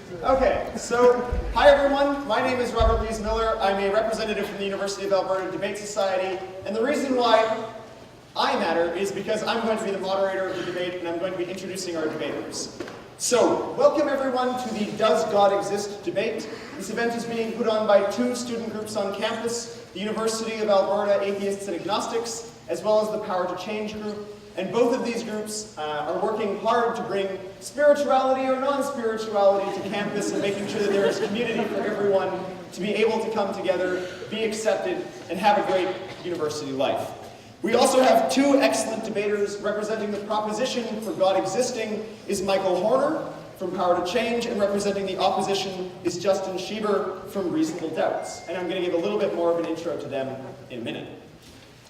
Okay, so hi everyone, my name is Robert Lees-Miller. I'm a representative from the University of Alberta Debate Society, and the reason why I matter is because I'm going to be the moderator of the debate and I'm going to be introducing our debaters. So, welcome everyone to the Does God Exist debate. This event is being put on by two student groups on campus, the University of Alberta Atheists and Agnostics, as well as the Power to Change group. And both of these groups are working hard to bring spirituality or non-spirituality to campus and making sure that there is community for everyone to be able to come together, be accepted, and have a great university life. We also have two excellent debaters representing the proposition for God existing is Michael Horner from Power to Change, and representing the opposition is Justin Schieber from Reasonable Doubts. And I'm going to give a little bit more of an intro to them in a minute.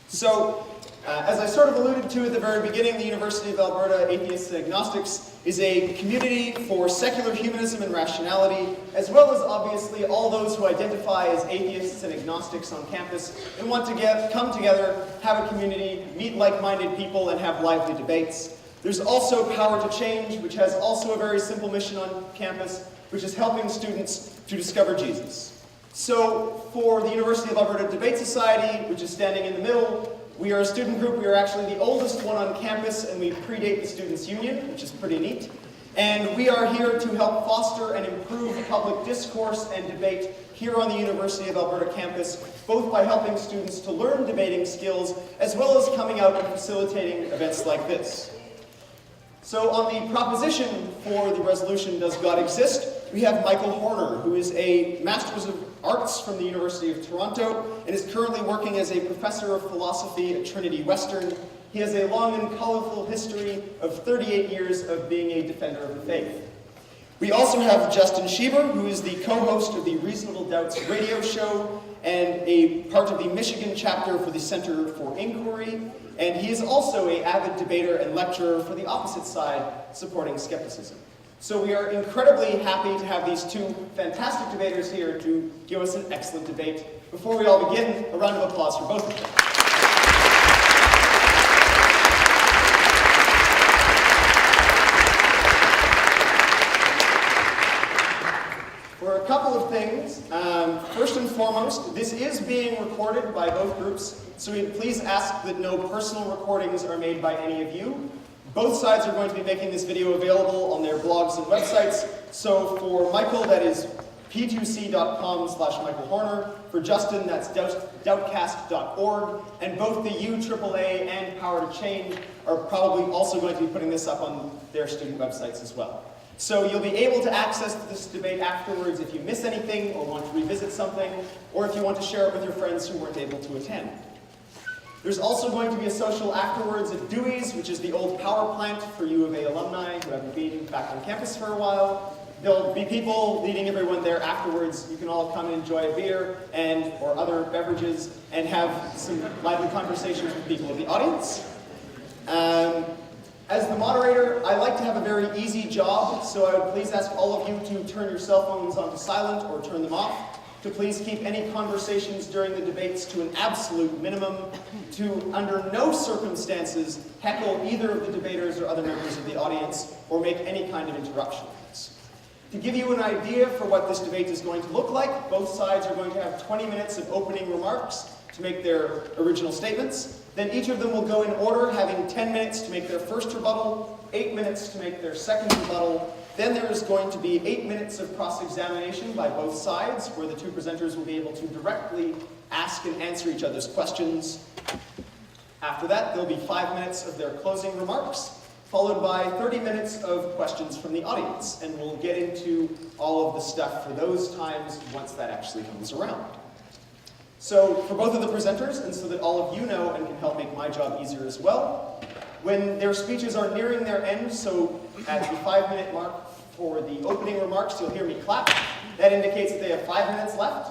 So, as I sort of alluded to at the very beginning, the University of Alberta Atheists and Agnostics is a community for secular humanism and rationality, as well as obviously all those who identify as atheists and agnostics on campus and want to come together, have a community, meet like-minded people, and have lively debates. There's also Power to Change, which has also a very simple mission on campus, which is helping students to discover Jesus. So, for the University of Alberta Debate Society, which is standing in the middle, we are a student group. We are actually the oldest one on campus, and we predate the Students' Union, which is pretty neat. And we are here to help foster and improve public discourse and debate here on the University of Alberta campus, both by helping students to learn debating skills, as well as coming out and facilitating events like this. So on the proposition for the resolution, Does God Exist?, we have Michael Horner, who is a Master's of Arts from the University of Toronto and is currently working as a professor of philosophy at Trinity Western. He has a long and colorful history of 38 years of being a defender of the faith. We also have Justin Schieber, who is the co-host of the Reasonable Doubts radio show and a part of the Michigan chapter for the Center for Inquiry. And he is also an avid debater and lecturer for the opposite side, supporting skepticism. So we are incredibly happy to have these two fantastic debaters here to give us an excellent debate. Before we all begin, a round of applause for both of them. For a couple of things, first and foremost, this is being recorded by both groups, so we'd please ask that no personal recordings are made by any of you. Both sides are going to be making this video available on their blogs and websites. So for Michael, that is p2c.com/Michael Horner. For Justin, that's doubtcast.org. And both the UAAA and Power to Change are probably also going to be putting this up on their student websites as well. So you'll be able to access this debate afterwards if you miss anything or want to revisit something, or if you want to share it with your friends who weren't able to attend. There's also going to be a social afterwards at Dewey's, which is the old power plant for U of A alumni who haven't been back on campus for a while. There'll be people leading everyone there afterwards. You can all come and enjoy a beer or other beverages and have some lively conversations with people in the audience. As the moderator, I like to have a very easy job, so I would please ask all of you to turn your cell phones onto silent or turn them off, to please keep any conversations during the debates to an absolute minimum, to under no circumstances heckle either of the debaters or other members of the audience, or make any kind of interruptions. To give you an idea for what this debate is going to look like, both sides are going to have 20 minutes of opening remarks to make their original statements. Then each of them will go in order, having 10 minutes to make their first rebuttal, 8 minutes to make their second rebuttal. Then there is going to be 8 minutes of cross-examination by both sides, where the two presenters will be able to directly ask and answer each other's questions. After that, there'll be 5 minutes of their closing remarks, followed by 30 minutes of questions from the audience. And we'll get into all of the stuff for those times once that actually comes around. So for both of the presenters, and so that all of you know and can help make my job easier as well, when their speeches are nearing their end, so at the 5-minute mark for the opening remarks, you'll hear me clap. That indicates that they have 5 minutes left.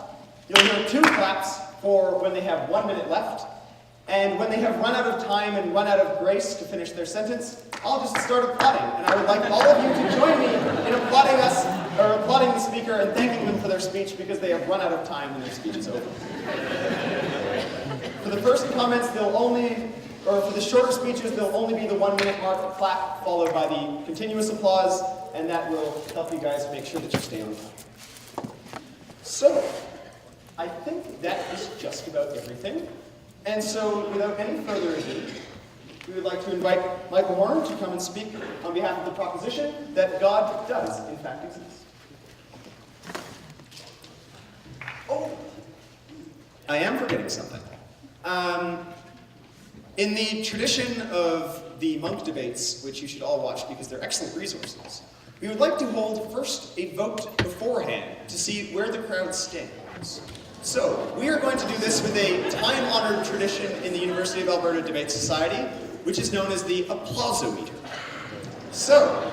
You'll hear 2 claps for when they have 1 minute left. And when they have run out of time and run out of grace to finish their sentence, I'll just start applauding. And I would like all of you to join me in applauding us, or applauding the speaker and thanking them for their speech because they have run out of time and their speech is over. For the first comments, for the shorter speeches, there'll only be the 1 minute mark of clap, followed by the continuous applause. and that will help you guys make sure that you stay on time. So, I think that is just about everything. And so, without any further ado, we would like to invite Michael Warren to come and speak on behalf of the proposition that God does, in fact, exist. Oh, I am forgetting something. In the tradition of the monk debates, which you should all watch because they're excellent resources, we would like to hold first a vote beforehand to see where the crowd stands. So, we are going to do this with a time-honored tradition in the University of Alberta Debate Society, which is known as the applausometer. So,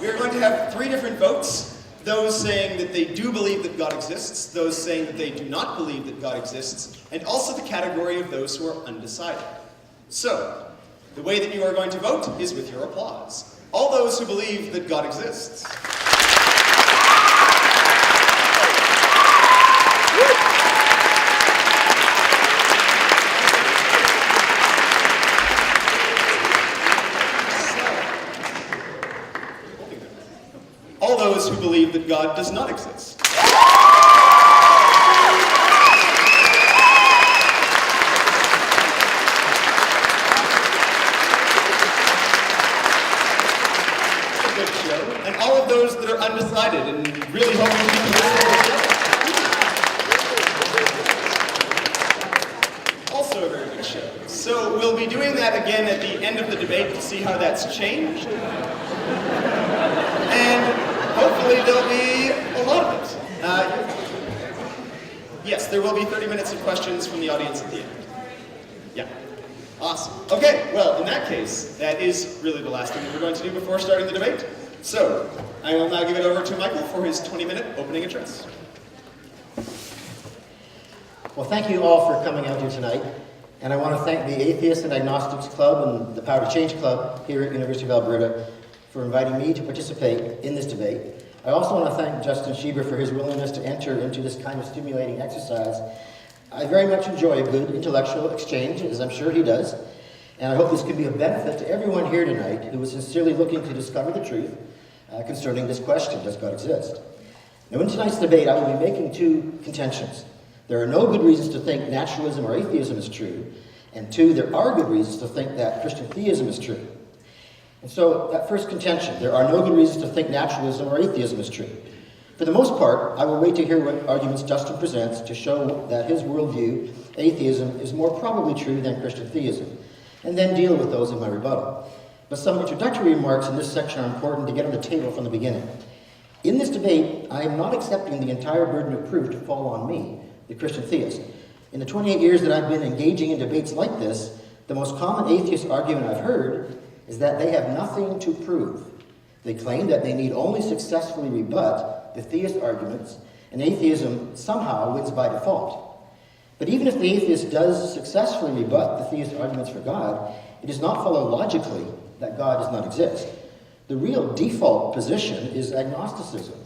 we are going to have 3 different votes. Those saying that they do believe that God exists, those saying that they do not believe that God exists, and also the category of those who are undecided. So, the way that you are going to vote is with your applause. All those who believe that God exists. All those who believe that God does not exist. And all of those that are undecided and really hoping to keep this. Also a very good show. So we'll be doing that again at the end of the debate to see how that's changed. And hopefully there'll be a lot of it. Yes, there will be 30 minutes of questions from the audience at the end. Yeah. Awesome. Okay, well, in that case, that is really the last thing that we're going to do before starting the debate. So, I will now give it over to Michael for his 20-minute opening address. Well, thank you all for coming out here tonight. And I want to thank the Atheists and Agnostics Club and the Power to Change Club here at University of Alberta for inviting me to participate in this debate. I also want to thank Justin Schieber for his willingness to enter into this kind of stimulating exercise. I very much enjoy a good intellectual exchange, as I'm sure he does. And I hope this can be of benefit to everyone here tonight who is sincerely looking to discover the truth concerning this question, does God exist? Now, in tonight's debate, I will be making 2 contentions. There are no good reasons to think naturalism or atheism is true, and 2, there are good reasons to think that Christian theism is true. And so, that first contention, there are no good reasons to think naturalism or atheism is true. For the most part, I will wait to hear what arguments Justin presents to show that his worldview, atheism, is more probably true than Christian theism, and then deal with those in my rebuttal. But some introductory remarks in this section are important to get on the table from the beginning. In this debate, I am not accepting the entire burden of proof to fall on me, the Christian theist. In the 28 years that I've been engaging in debates like this, the most common atheist argument I've heard is that they have nothing to prove. They claim that they need only successfully rebut the theist arguments, and atheism somehow wins by default. But even if the atheist does successfully rebut the theist arguments for God, it does not follow logically that God does not exist. The real default position is agnosticism,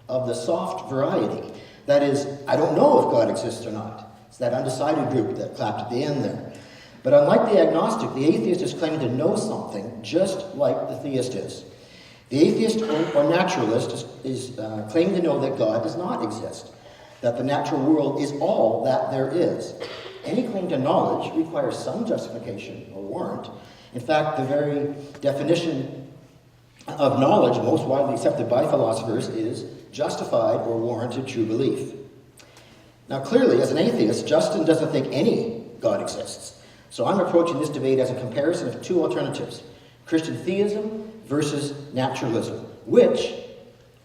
of the soft variety. That is, I don't know if God exists or not. It's that undecided group that clapped at the end there. But unlike the agnostic, the atheist is claiming to know something just like the theist is. The atheist or naturalist is claiming to know that God does not exist, that the natural world is all that there is. Any claim to knowledge requires some justification or warrant. In fact, the very definition of knowledge most widely accepted by philosophers is justified or warranted true belief. Now clearly, as an atheist, Justin doesn't think any God exists. So I'm approaching this debate as a comparison of 2 alternatives, Christian theism versus naturalism, which,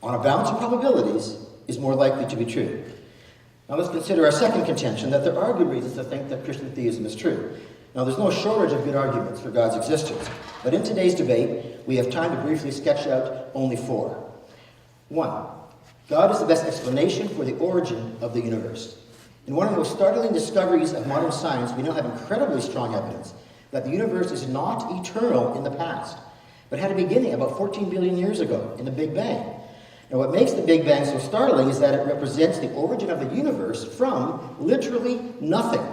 on a balance of probabilities, is more likely to be true. Now let's consider our second contention, that there are good reasons to think that Christian theism is true. Now there's no shortage of good arguments for God's existence, but in today's debate, we have time to briefly sketch out only 4. 1. God is the best explanation for the origin of the universe. In one of the most startling discoveries of modern science, we now have incredibly strong evidence that the universe is not eternal in the past, but had a beginning about 14 billion years ago in the Big Bang. Now what makes the Big Bang so startling is that it represents the origin of the universe from literally nothing.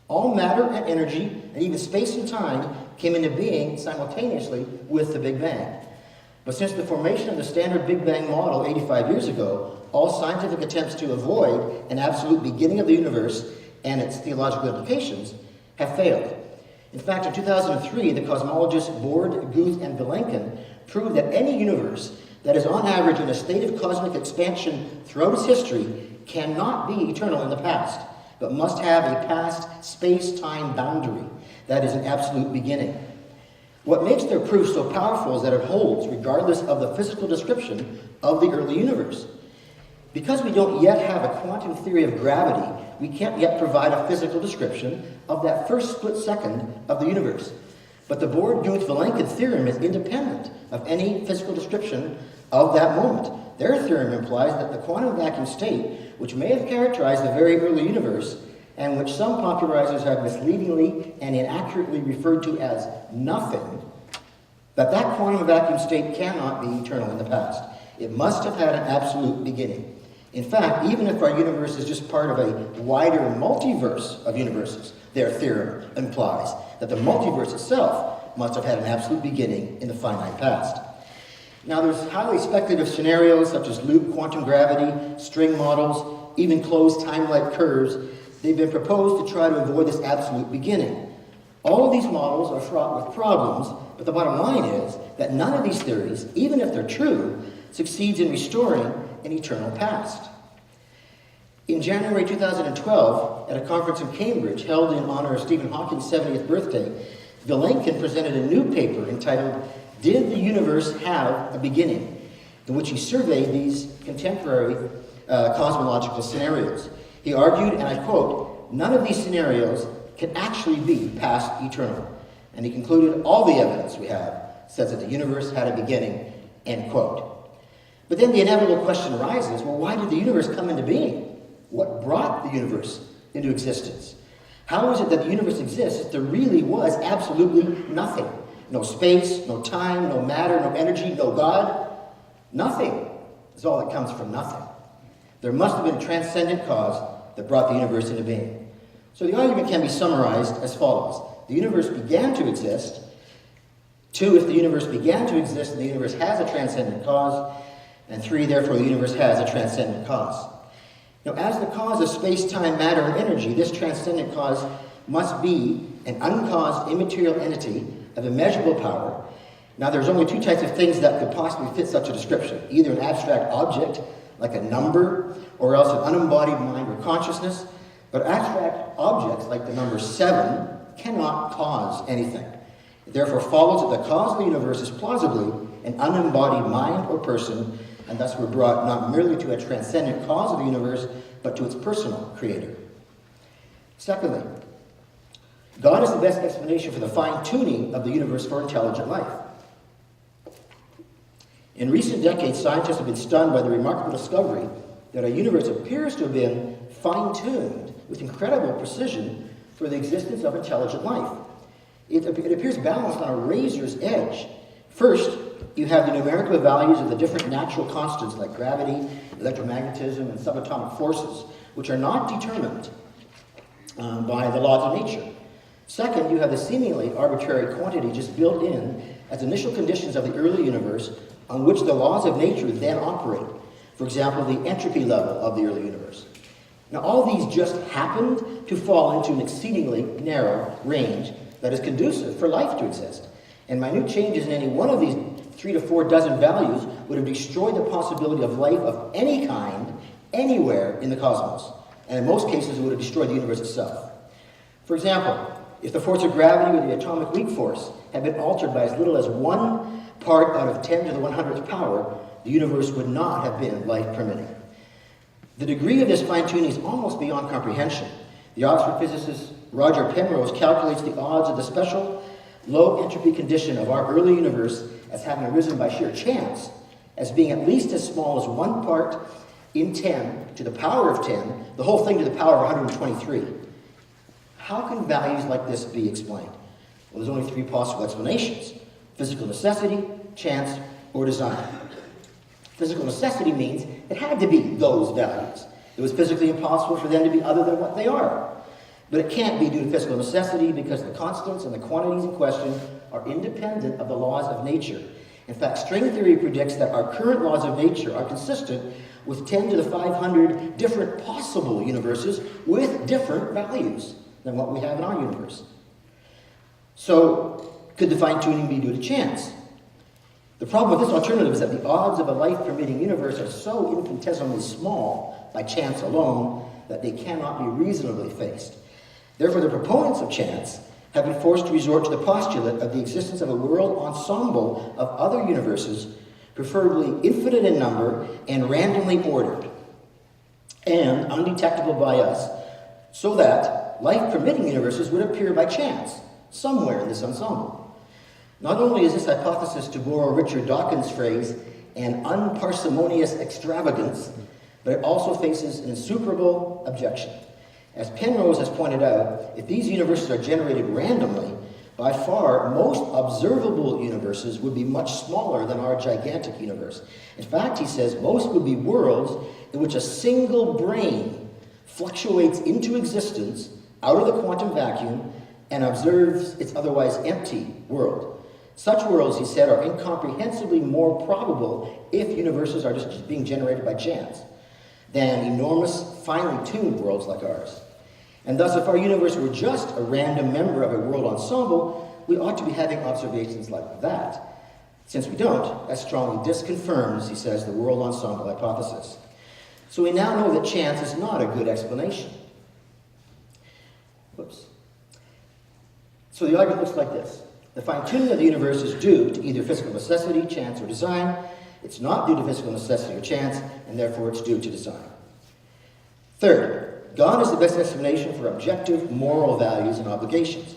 All matter and energy, and even space and time, came into being simultaneously with the Big Bang. But since the formation of the standard Big Bang model 85 years ago, all scientific attempts to avoid an absolute beginning of the universe and its theological implications have failed. In fact, in 2003, the cosmologists Borde, Guth, and Vilenkin proved that any universe that is on average in a state of cosmic expansion throughout its history cannot be eternal in the past, but must have a past space-time boundary that is an absolute beginning. What makes their proof so powerful is that it holds regardless of the physical description of the early universe. Because we don't yet have a quantum theory of gravity, we can't yet provide a physical description of that first split second of the universe. But the Borde-Guth-Vilenkin theorem is independent of any physical description of that moment. Their theorem implies that the quantum vacuum state, which may have characterized the very early universe, and which some popularizers have misleadingly and inaccurately referred to as nothing, that quantum vacuum state cannot be eternal in the past. It must have had an absolute beginning. In fact, even if our universe is just part of a wider multiverse of universes, their theorem implies that the multiverse itself must have had an absolute beginning in the finite past. Now, there's highly speculative scenarios such as loop quantum gravity, string models, even closed time-like curves. They've been proposed to try to avoid this absolute beginning. All of these models are fraught with problems, but the bottom line is that none of these theories, even if they're true, succeeds in restoring an eternal past. In January 2012, at a conference in Cambridge held in honor of Stephen Hawking's 70th birthday, Vilenkin presented a new paper entitled, "Did the Universe Have a Beginning?" in which he surveyed these contemporary cosmological scenarios. He argued, and I quote, "None of these scenarios can actually be past eternal." And he concluded, "All the evidence we have says that the universe had a beginning," end quote. But then the inevitable question arises, well, why did the universe come into being? What brought the universe into existence? How is it that the universe exists if there really was absolutely nothing? No space, no time, no matter, no energy, no God? Nothing is all that comes from nothing. There must have been a transcendent cause that brought the universe into being. So the argument can be summarized as follows. The universe began to exist. 2, if the universe began to exist, then the universe has a transcendent cause. And 3, therefore, the universe has a transcendent cause. Now, as the cause of space-time, matter, and energy, this transcendent cause must be an uncaused immaterial entity of immeasurable power. Now, there's only 2 types of things that could possibly fit such a description. Either an abstract object, like a number, or else an unembodied mind or consciousness. But abstract objects, like the number 7, cannot cause anything. It therefore follows that the cause of the universe is plausibly an unembodied mind or person, and thus we're brought not merely to a transcendent cause of the universe, but to its personal creator. Secondly, God is the best explanation for the fine-tuning of the universe for intelligent life. In recent decades, scientists have been stunned by the remarkable discovery that our universe appears to have been fine-tuned with incredible precision for the existence of intelligent life. It appears balanced on a razor's edge. First, you have the numerical values of the different natural constants like gravity, electromagnetism, and subatomic forces, which are not determined by the laws of nature. Second, you have the seemingly arbitrary quantity just built in as initial conditions of the early universe on which the laws of nature then operate. For example, the entropy level of the early universe. Now, all these just happened to fall into an exceedingly narrow range that is conducive for life to exist. And minute changes in any one of these 3 to 4 dozen values would have destroyed the possibility of life of any kind anywhere in the cosmos. And in most cases, it would have destroyed the universe itself. For example, if the force of gravity or the atomic weak force had been altered by as little as 1 part out of 10 to the 100th power, the universe would not have been life-permitting. The degree of this fine-tuning is almost beyond comprehension. The Oxford physicist Roger Penrose calculates the odds of the special low entropy condition of our early universe as having arisen by sheer chance, as being at least as small as 1 part in 10 to the power of 10, the whole thing to the power of 123. How can values like this be explained? Well, there's only 3 possible explanations: physical necessity, chance, or design. Physical necessity means it had to be those values. It was physically impossible for them to be other than what they are. But it can't be due to physical necessity because the constants and the quantities in question are independent of the laws of nature. In fact, string theory predicts that our current laws of nature are consistent with 10 to the 500 different possible universes with different values than what we have in our universe. So, could the fine-tuning be due to chance? The problem with this alternative is that the odds of a life-permitting universe are so infinitesimally small by chance alone that they cannot be reasonably faced. Therefore, the proponents of chance have been forced to resort to the postulate of the existence of a world ensemble of other universes, preferably infinite in number and randomly ordered, and undetectable by us, so that life-permitting universes would appear by chance somewhere in this ensemble. Not only is this hypothesis, to borrow Richard Dawkins' phrase, an unparsimonious extravagance, but it also faces an insuperable objection. As Penrose has pointed out, if these universes are generated randomly, by far most observable universes would be much smaller than our gigantic universe. In fact, he says, most would be worlds in which a single brain fluctuates into existence out of the quantum vacuum and observes its otherwise empty world. Such worlds, he said, are incomprehensibly more probable if universes are just being generated by chance than enormous, finely tuned worlds like ours. And thus, if our universe were just a random member of a world ensemble, we ought to be having observations like that. Since we don't, that strongly disconfirms, he says, the world ensemble hypothesis. So we now know that chance is not a good explanation. Whoops. So the argument looks like this. The fine-tuning of the universe is due to either physical necessity, chance, or design. It's not due to physical necessity or chance, and therefore it's due to design. Third, God is the best explanation for objective moral values and obligations.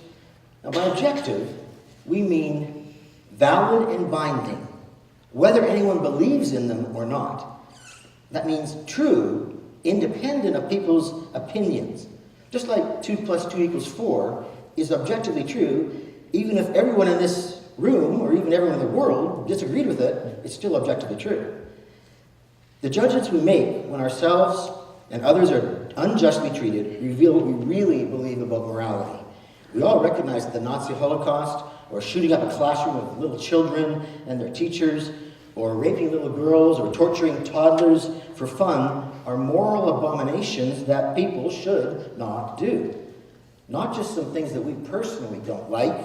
Now, by objective, we mean valid and binding, whether anyone believes in them or not. That means true, independent of people's opinions. Just like 2 + 2 = 4 is objectively true, even if everyone in this room, or even everyone in the world, disagreed with it, it's still objectively true. The judgments we make when ourselves and others are unjustly treated reveal what we really believe about morality. We all recognize that the Nazi Holocaust, or shooting up a classroom of little children and their teachers, or raping little girls, or torturing toddlers for fun, are moral abominations that people should not do. Not just some things that we personally don't like,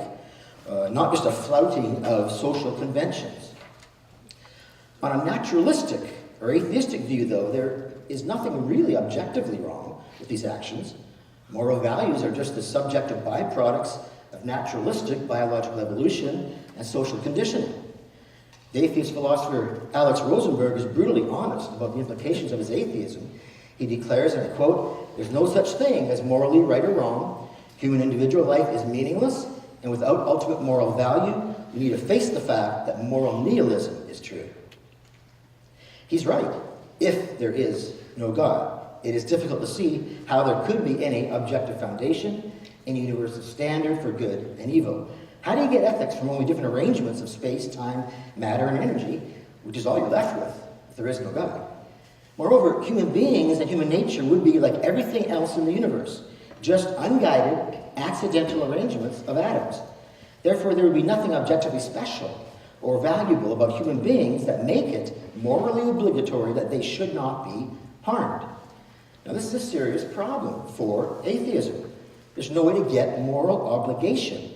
not just a flouting of social conventions. On a naturalistic or atheistic view, though, there is nothing really objectively wrong with these actions. Moral values are just the subjective byproducts of naturalistic biological evolution and social conditioning. The atheist philosopher Alex Rosenberg is brutally honest about the implications of his atheism. He declares, and I quote, "There's no such thing as morally right or wrong. Human individual life is meaningless, and without ultimate moral value, we need to face the fact that moral nihilism is true." He's right. If there is no God, it is difficult to see how there could be any objective foundation, any universal standard for good and evil. How do you get ethics from only different arrangements of space, time, matter, and energy, which is all you're left with if there is no God? Moreover, human beings and human nature would be like everything else in the universe, just unguided, accidental arrangements of atoms. Therefore, there would be nothing objectively special or valuable about human beings that make it morally obligatory that they should not be harmed. Now, this is a serious problem for atheism. There's no way to get moral obligation.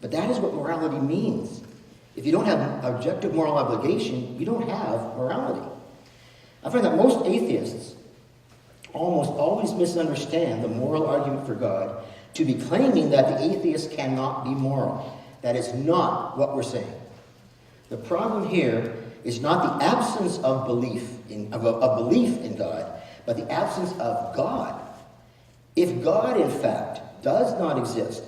But that is what morality means. If you don't have an objective moral obligation, you don't have morality. I find that most atheists almost always misunderstand the moral argument for God to be claiming that the atheist cannot be moral. That is not what we're saying. The problem here is not the absence of belief in God, but the absence of God. If God, in fact, does not exist,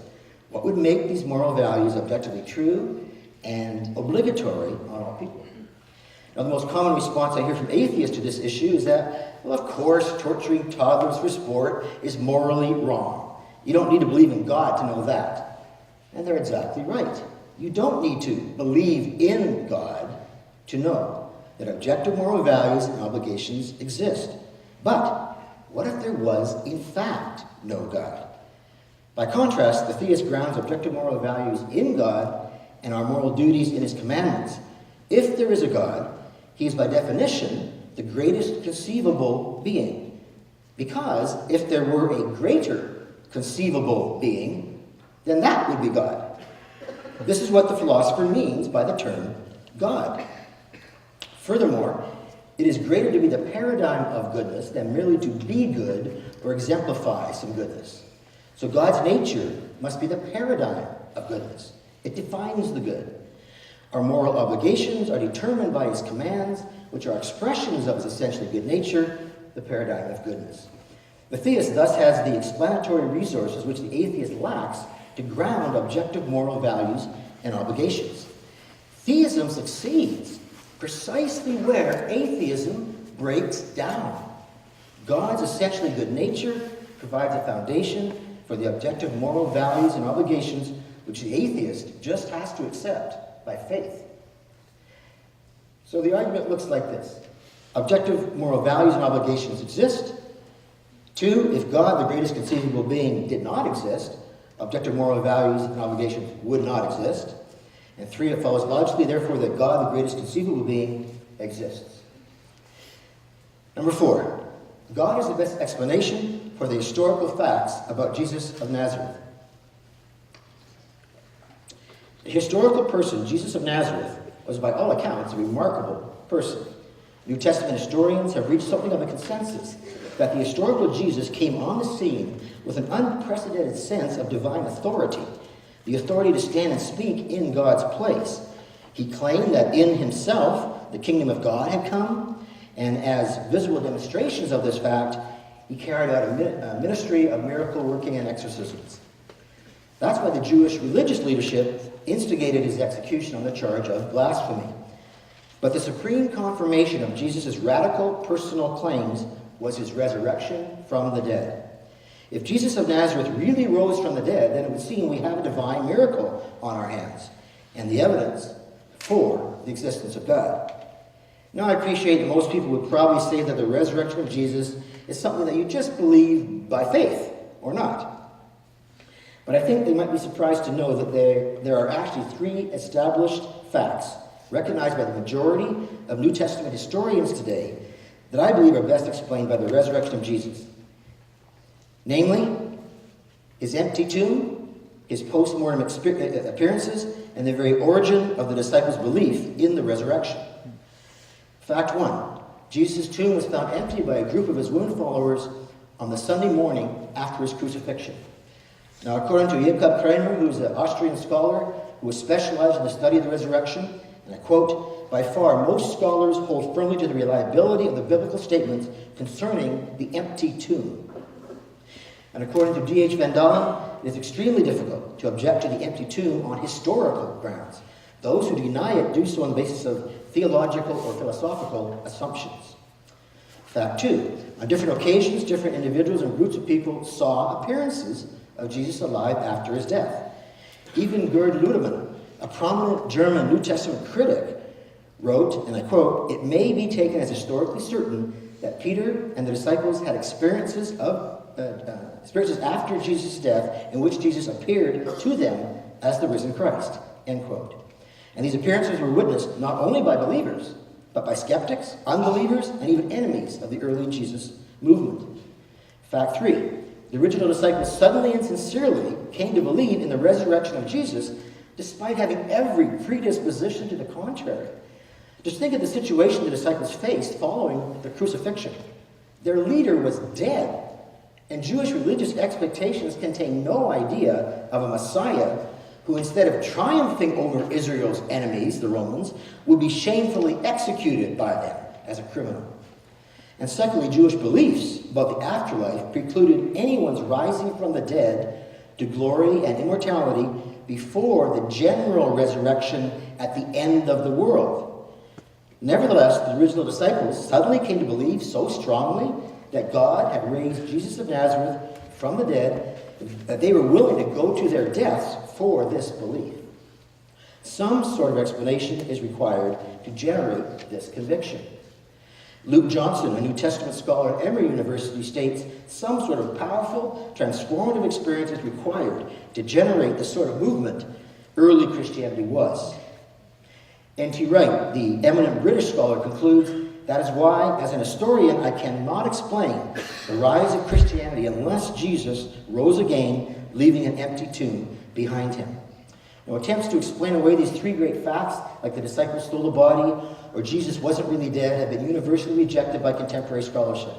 what would make these moral values objectively true and obligatory on all people? Now, the most common response I hear from atheists to this issue is that, well, of course, torturing toddlers for sport is morally wrong. You don't need to believe in God to know that. And they're exactly right. You don't need to believe in God to know that objective moral values and obligations exist. But what if there was, in fact, no God? By contrast, the theist grounds objective moral values in God and our moral duties in his commandments. If there is a God, he is by definition the greatest conceivable being. Because if there were a greater conceivable being, then that would be God. This is what the philosopher means by the term God. Furthermore, it is greater to be the paradigm of goodness than merely to be good or exemplify some goodness. So God's nature must be the paradigm of goodness. It defines the good. Our moral obligations are determined by his commands, which are expressions of his essentially good nature, the paradigm of goodness. The theist thus has the explanatory resources which the atheist lacks to ground objective moral values and obligations. Theism succeeds precisely where atheism breaks down. God's essentially good nature provides a foundation for the objective moral values and obligations which the atheist just has to accept by faith. So the argument looks like this. Objective moral values and obligations exist. 2, if God, the greatest conceivable being, did not exist, objective moral values and obligations would not exist. And 3, it follows logically, therefore, that God, the greatest conceivable being, exists. Number 4, God is the best explanation for the historical facts about Jesus of Nazareth. The historical person, Jesus of Nazareth, was by all accounts a remarkable person. New Testament historians have reached something of a consensus that the historical Jesus came on the scene with an unprecedented sense of divine authority, the authority to stand and speak in God's place. He claimed that in himself the kingdom of God had come, and as visible demonstrations of this fact, he carried out a ministry of miracle working and exorcisms. That's why the Jewish religious leadership instigated his execution on the charge of blasphemy. But the supreme confirmation of Jesus' radical personal claims was his resurrection from the dead. If Jesus of Nazareth really rose from the dead, then it would seem we have a divine miracle on our hands and the evidence for the existence of God. Now, I appreciate that most people would probably say that the resurrection of Jesus is something that you just believe by faith or not. But I think they might be surprised to know that there are actually 3 established facts recognized by the majority of New Testament historians today that I believe are best explained by the resurrection of Jesus. Namely, his empty tomb, his post-mortem appearances, and the very origin of the disciples' belief in the resurrection. Fact 1, Jesus' tomb was found empty by a group of his wound followers on the Sunday morning after his crucifixion. Now, according to Jakob Kramer, who is an Austrian scholar who has specialized in the study of the resurrection, and I quote, "By far, most scholars hold firmly to the reliability of the biblical statements concerning the empty tomb." And according to D.H. Van Dalen, it is extremely difficult to object to the empty tomb on historical grounds. Those who deny it do so on the basis of theological or philosophical assumptions. Fact 2, on different occasions, different individuals and groups of people saw appearances of Jesus alive after his death. Even Gerd Ludemann, a prominent German New Testament critic, wrote, and I quote, "It may be taken as historically certain that Peter and the disciples had experiences after Jesus' death in which Jesus appeared to them as the risen Christ," end quote. And these appearances were witnessed not only by believers, but by skeptics, unbelievers, and even enemies of the early Jesus movement. Fact 3, the original disciples suddenly and sincerely came to believe in the resurrection of Jesus despite having every predisposition to the contrary. Just think of the situation the disciples faced following the crucifixion. Their leader was dead, and Jewish religious expectations contained no idea of a Messiah who, instead of triumphing over Israel's enemies, the Romans, would be shamefully executed by them as a criminal. And secondly, Jewish beliefs about the afterlife precluded anyone's rising from the dead to glory and immortality before the general resurrection at the end of the world. Nevertheless, the original disciples suddenly came to believe so strongly that God had raised Jesus of Nazareth from the dead that they were willing to go to their deaths for this belief. Some sort of explanation is required to generate this conviction. Luke Johnson, a New Testament scholar at Emory University, states some sort of powerful, transformative experience is required to generate the sort of movement early Christianity was. N.T. Wright, the eminent British scholar, concludes, that is why, as an historian, I cannot explain the rise of Christianity unless Jesus rose again, leaving an empty tomb behind him. Now, attempts to explain away these three great facts, like the disciples stole the body, or Jesus wasn't really dead, have been universally rejected by contemporary scholarship.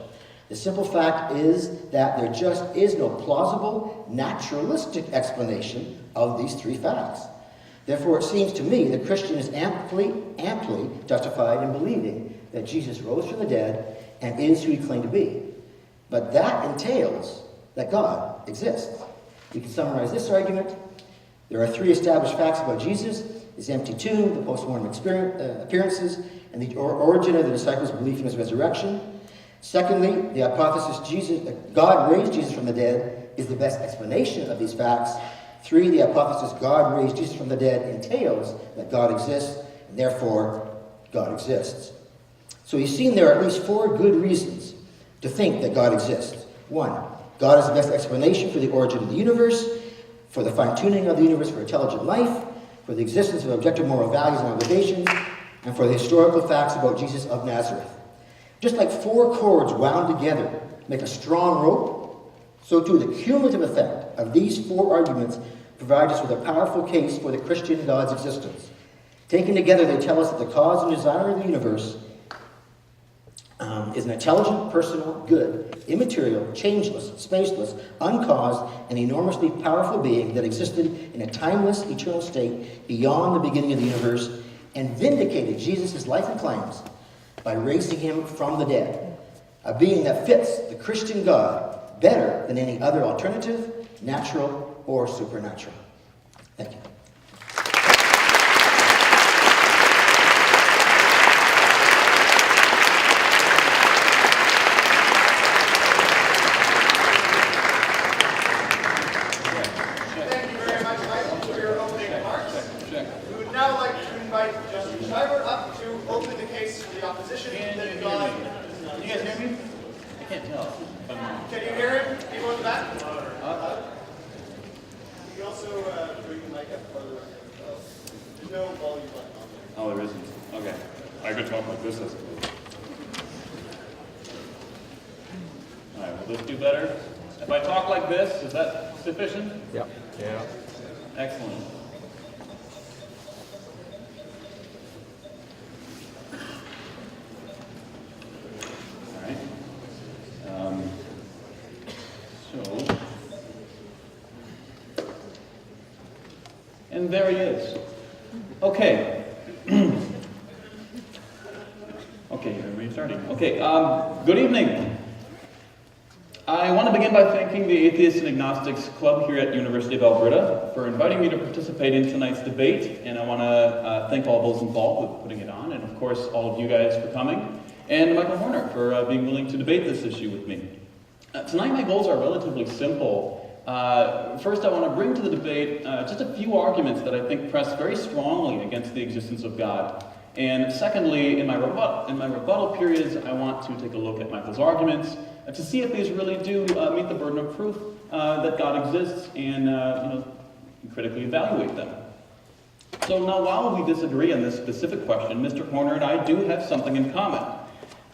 The simple fact is that there just is no plausible, naturalistic explanation of these three facts. Therefore, it seems to me the Christian is amply justified in believing that Jesus rose from the dead and is who he claimed to be. But that entails that God exists. We can summarize this argument. There are three established facts about Jesus: his empty tomb, the post-mortem appearances, and the origin of the disciples' belief in his resurrection. Secondly, the hypothesis God raised Jesus from the dead is the best explanation of these facts. 3, the hypothesis God raised Jesus from the dead entails that God exists, and therefore God exists. So you've seen there are at least 4 good reasons to think that God exists. 1, God is the best explanation for the origin of the universe, for the fine-tuning of the universe for intelligent life, for the existence of objective moral values and obligations, and for the historical facts about Jesus of Nazareth. Just like 4 cords wound together make a strong rope, so too the cumulative effect of these 4 arguments provide us with a powerful case for the Christian God's existence. Taken together, they tell us that the cause and desire of the universe is an intelligent, personal, good, immaterial, changeless, spaceless, uncaused, and enormously powerful being that existed in a timeless, eternal state beyond the beginning of the universe, and vindicated Jesus' life and claims by raising him from the dead. A being that fits the Christian God better than any other alternative, natural or supernatural. Thank you. Thank you very much, Michael, for your opening remarks. We would now like to invite Justice Schieber up to open the case for the opposition. That God. Can you guys hear me? I can't tell. Can you hear him? People in the back? You also bring the mic up for the record. There's no volume button on there. Oh, there isn't. Okay. I could talk like this, I suppose. All right, will this do better? If I talk like this, is that sufficient? Yeah. Yeah. Excellent. All right. And there he is. Okay. Okay, everybody's starting. Okay, good evening. I want to begin by thanking the Atheists and Agnostics Club here at University of Alberta for inviting me to participate in tonight's debate, and I want to thank all those involved with putting it on, and of course all of you guys for coming, and Michael Horner for being willing to debate this issue with me. Tonight my goals are relatively simple. First, I want to bring to the debate just a few arguments that I think press very strongly against the existence of God. And secondly, in my rebuttal periods, I want to take a look at Michael's arguments to see if these really do meet the burden of proof that God exists and critically evaluate them. So now, while we disagree on this specific question, Mr. Horner and I do have something in common.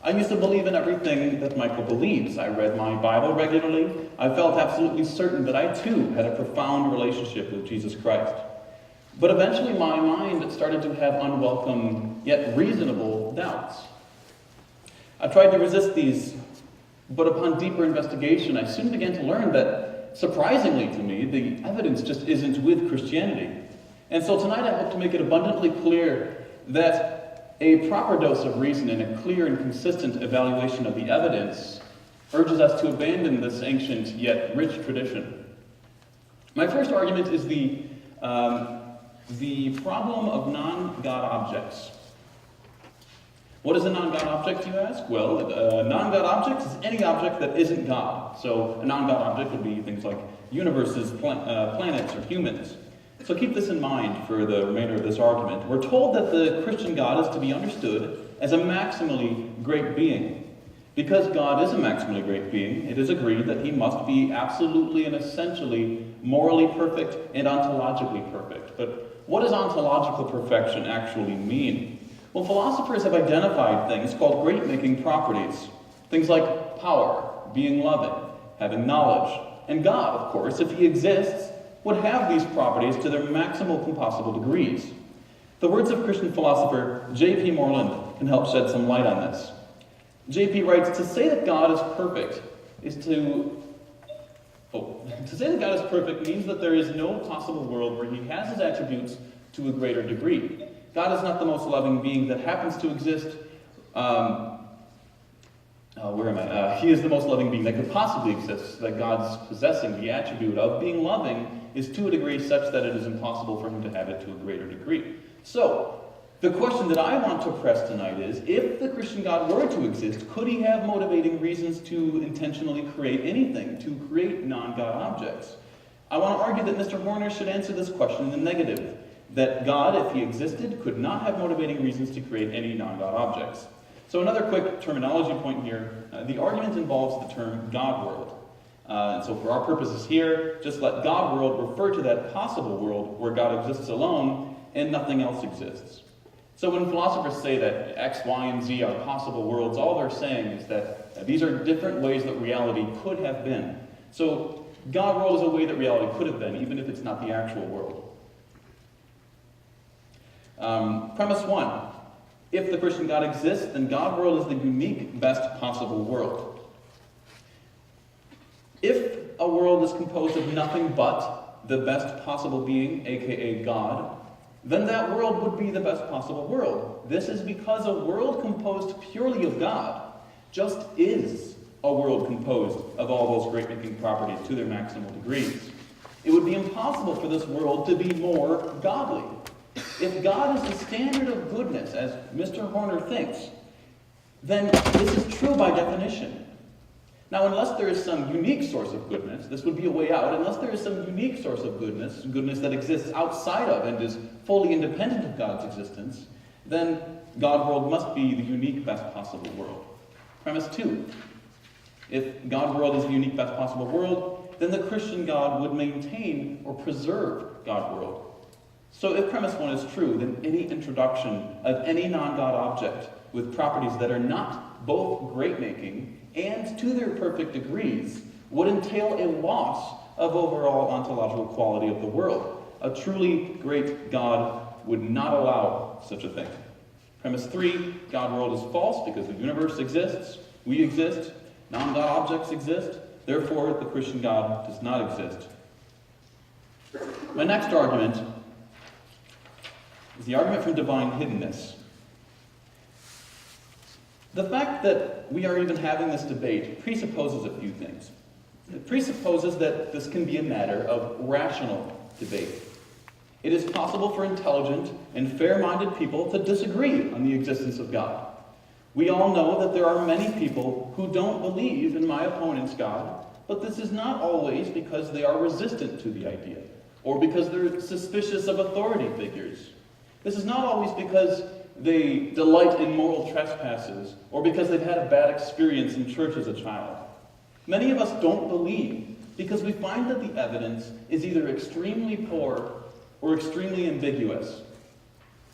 I used to believe in everything that Michael believes. I read my Bible regularly. I felt absolutely certain that I too had a profound relationship with Jesus Christ. But eventually my mind started to have unwelcome yet reasonable doubts. I tried to resist these, but upon deeper investigation, I soon began to learn that, surprisingly to me, the evidence just isn't with Christianity. And so tonight I hope to make it abundantly clear that a proper dose of reason and a clear and consistent evaluation of the evidence urges us to abandon this ancient yet rich tradition. My first argument is the problem of non-God objects. What is a non-God object, you ask? Well, a non-God object is any object that isn't God. So a non-God object would be things like universes, planets, or humans. So keep this in mind for the remainder of this argument. We're told that the Christian God is to be understood as a maximally great being. Because God is a maximally great being, it is agreed that he must be absolutely and essentially morally perfect and ontologically perfect. But What does ontological perfection actually mean? Well, philosophers have identified things called great-making properties. Things like power, being loving, having knowledge, and God, of course, if he exists, would have these properties to their maximal possible degrees. The words of Christian philosopher J.P. Moreland can help shed some light on this. J.P. writes, to say that God is perfect means that there is no possible world where he has his attributes to a greater degree. God is not the most loving being that happens to exist. He is the most loving being that could possibly exist, that God's possessing the attribute of being loving is to a degree such that it is impossible for him to have it to a greater degree. So, the question that I want to press tonight is, if the Christian God were to exist, could he have motivating reasons to intentionally create anything, to create non-God objects? I want to argue that Mr. Horner should answer this question in the negative, that God, if he existed, could not have motivating reasons to create any non-God objects. So another quick terminology point here, the argument involves the term God world. And so for our purposes here, just let God world refer to that possible world where God exists alone and nothing else exists. So when philosophers say that X, Y, and Z are possible worlds, all they're saying is that these are different ways that reality could have been. So God world is a way that reality could have been, even if it's not the actual world. Premise 1. If the Christian God exists, then God world is the unique, best possible world. If a world is composed of nothing but the best possible being, aka God, then that world would be the best possible world. This is because a world composed purely of God just is a world composed of all those great-making properties to their maximal degrees. It would be impossible for this world to be more godly. If God is the standard of goodness, as Mr. Horner thinks, then this is true by definition. Now, unless there is some unique source of goodness, this would be a way out, unless there is some unique source of goodness that exists outside of and is fully independent of God's existence, then God world must be the unique best possible world. Premise 2. If God world is the unique best possible world, then the Christian God would maintain or preserve God world. So if premise 1 is true, then any introduction of any non-God object with properties that are not both great-making and to their perfect degrees would entail a loss of overall ontological quality of the world. A truly great God would not allow such a thing. Premise 3, God world is false because the universe exists, we exist, non-God objects exist, therefore the Christian God does not exist. My next argument is the argument from divine hiddenness. The fact that we are even having this debate presupposes a few things. It presupposes that this can be a matter of rational debate. It is possible for intelligent and fair-minded people to disagree on the existence of God. We all know that there are many people who don't believe in my opponent's God, but this is not always because they are resistant to the idea, or because they're suspicious of authority figures. This is not always because they delight in moral trespasses, or because they've had a bad experience in church as a child. Many of us don't believe because we find that the evidence is either extremely poor or extremely ambiguous.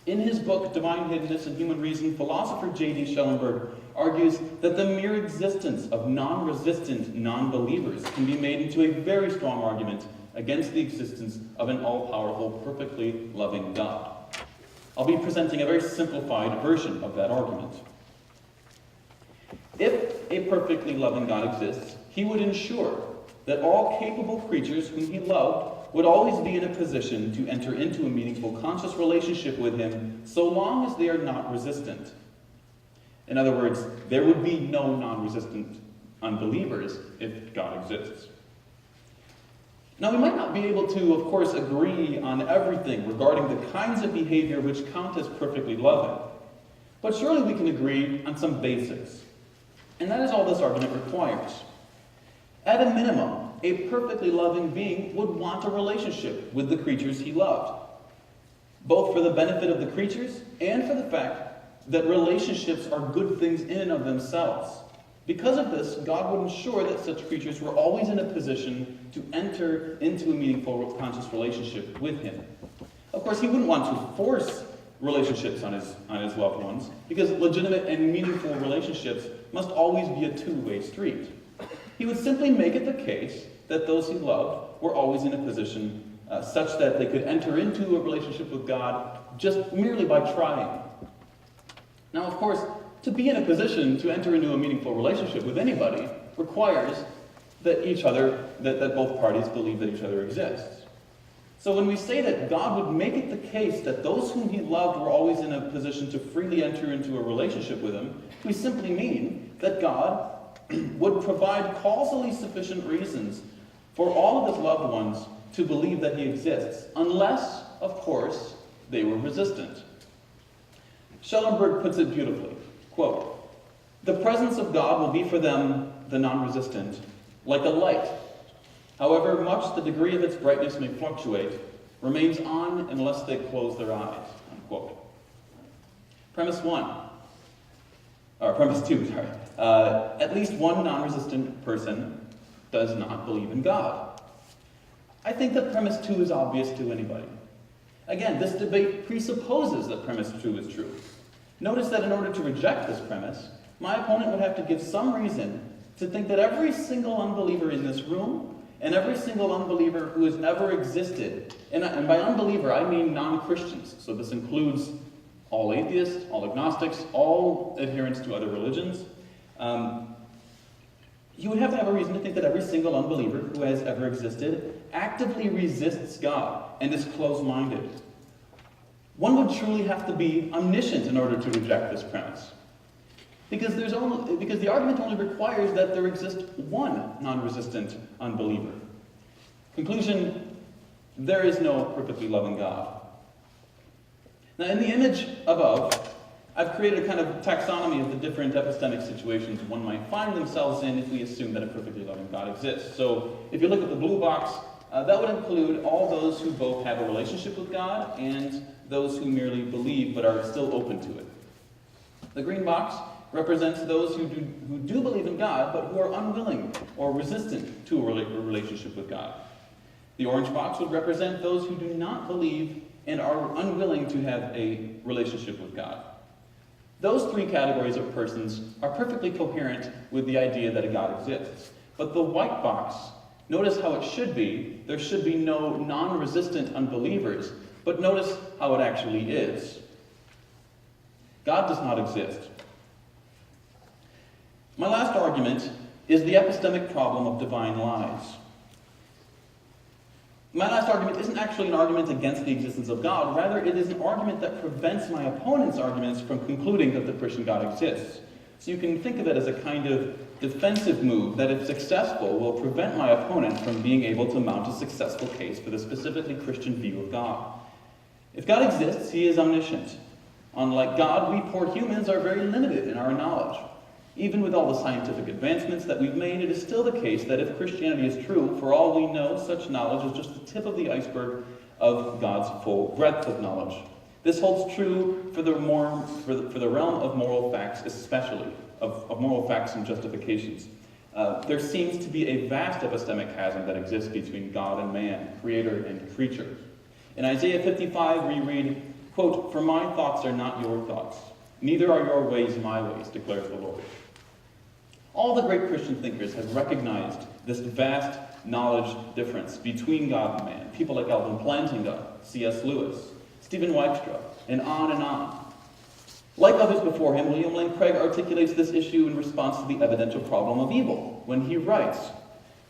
In his book, Divine Hiddenness and Human Reason, philosopher J.D. Schellenberg argues that the mere existence of non-resistant non-believers can be made into a very strong argument against the existence of an all-powerful, perfectly loving God. I'll be presenting a very simplified version of that argument. If a perfectly loving God exists, he would ensure that all capable creatures whom he loved would always be in a position to enter into a meaningful conscious relationship with him so long as they are not resistant. In other words, there would be no non-resistant unbelievers if God exists. Now, we might not be able to, of course, agree on everything regarding the kinds of behavior which count as perfectly loving, but surely we can agree on some basics. And that is all this argument requires. At a minimum, a perfectly loving being would want a relationship with the creatures he loved, both for the benefit of the creatures and for the fact that relationships are good things in and of themselves. Because of this, God would ensure that such creatures were always in a position to enter into a meaningful conscious relationship with him. Of course, he wouldn't want to force relationships on his loved ones, because legitimate and meaningful relationships must always be a two-way street. He would simply make it the case that those he loved were always in a position such that they could enter into a relationship with God just merely by trying. Now, of course, to be in a position to enter into a meaningful relationship with anybody requires that that both parties believe that each other exists. So when we say that God would make it the case that those whom he loved were always in a position to freely enter into a relationship with him, we simply mean that God would provide causally sufficient reasons for all of his loved ones to believe that he exists, unless, of course, they were resistant. Schellenberg puts it beautifully, quote, "The presence of God will be for them, the non-resistant, like a light. However much the degree of its brightness may fluctuate, remains on unless they close their eyes," unquote. Premise two, at least one non-resistant person does not believe in God. I think that premise 2 is obvious to anybody. Again, this debate presupposes that premise 2 is true. Notice that in order to reject this premise, my opponent would have to give some reason to think that every single unbeliever in this room and every single unbeliever who has ever existed, and by unbeliever I mean non-Christians, so this includes all atheists, all agnostics, all adherents to other religions, you would have to have a reason to think that every single unbeliever who has ever existed actively resists God and is closed-minded. One would truly have to be omniscient in order to reject this premise. Because the argument only requires that there exists one non-resistant unbeliever. Conclusion, there is no perfectly loving God. Now, in the image above, I've created a kind of taxonomy of the different epistemic situations one might find themselves in if we assume that a perfectly loving God exists. So, if you look at the blue box, that would include all those who both have a relationship with God and those who merely believe but are still open to it. The green box represents those who do believe in God, but who are unwilling or resistant to a relationship with God. The orange box would represent those who do not believe and are unwilling to have a relationship with God. Those three categories of persons are perfectly coherent with the idea that a God exists. But the white box, notice how it should be. There should be no non-resistant unbelievers, but notice how it actually is. God does not exist. My last argument is the epistemic problem of divine lies. My last argument isn't actually an argument against the existence of God. Rather, it is an argument that prevents my opponent's arguments from concluding that the Christian God exists. So you can think of it as a kind of defensive move that, if successful, will prevent my opponent from being able to mount a successful case for the specifically Christian view of God. If God exists, he is omniscient. Unlike God, we poor humans are very limited in our knowledge. Even with all the scientific advancements that we've made, it is still the case that if Christianity is true, for all we know, such knowledge is just the tip of the iceberg of God's full breadth of knowledge. This holds true for the realm of moral facts, especially, of moral facts and justifications. There seems to be a vast epistemic chasm that exists between God and man, creator and creature. In Isaiah 55, we read, quote, "For my thoughts are not your thoughts, neither are your ways my ways, declares the Lord." All the great Christian thinkers have recognized this vast knowledge difference between God and man. People like Alvin Plantinga, C.S. Lewis, Stephen Wybstra, and on and on. Like others before him, William Lane Craig articulates this issue in response to the evidential problem of evil, when he writes,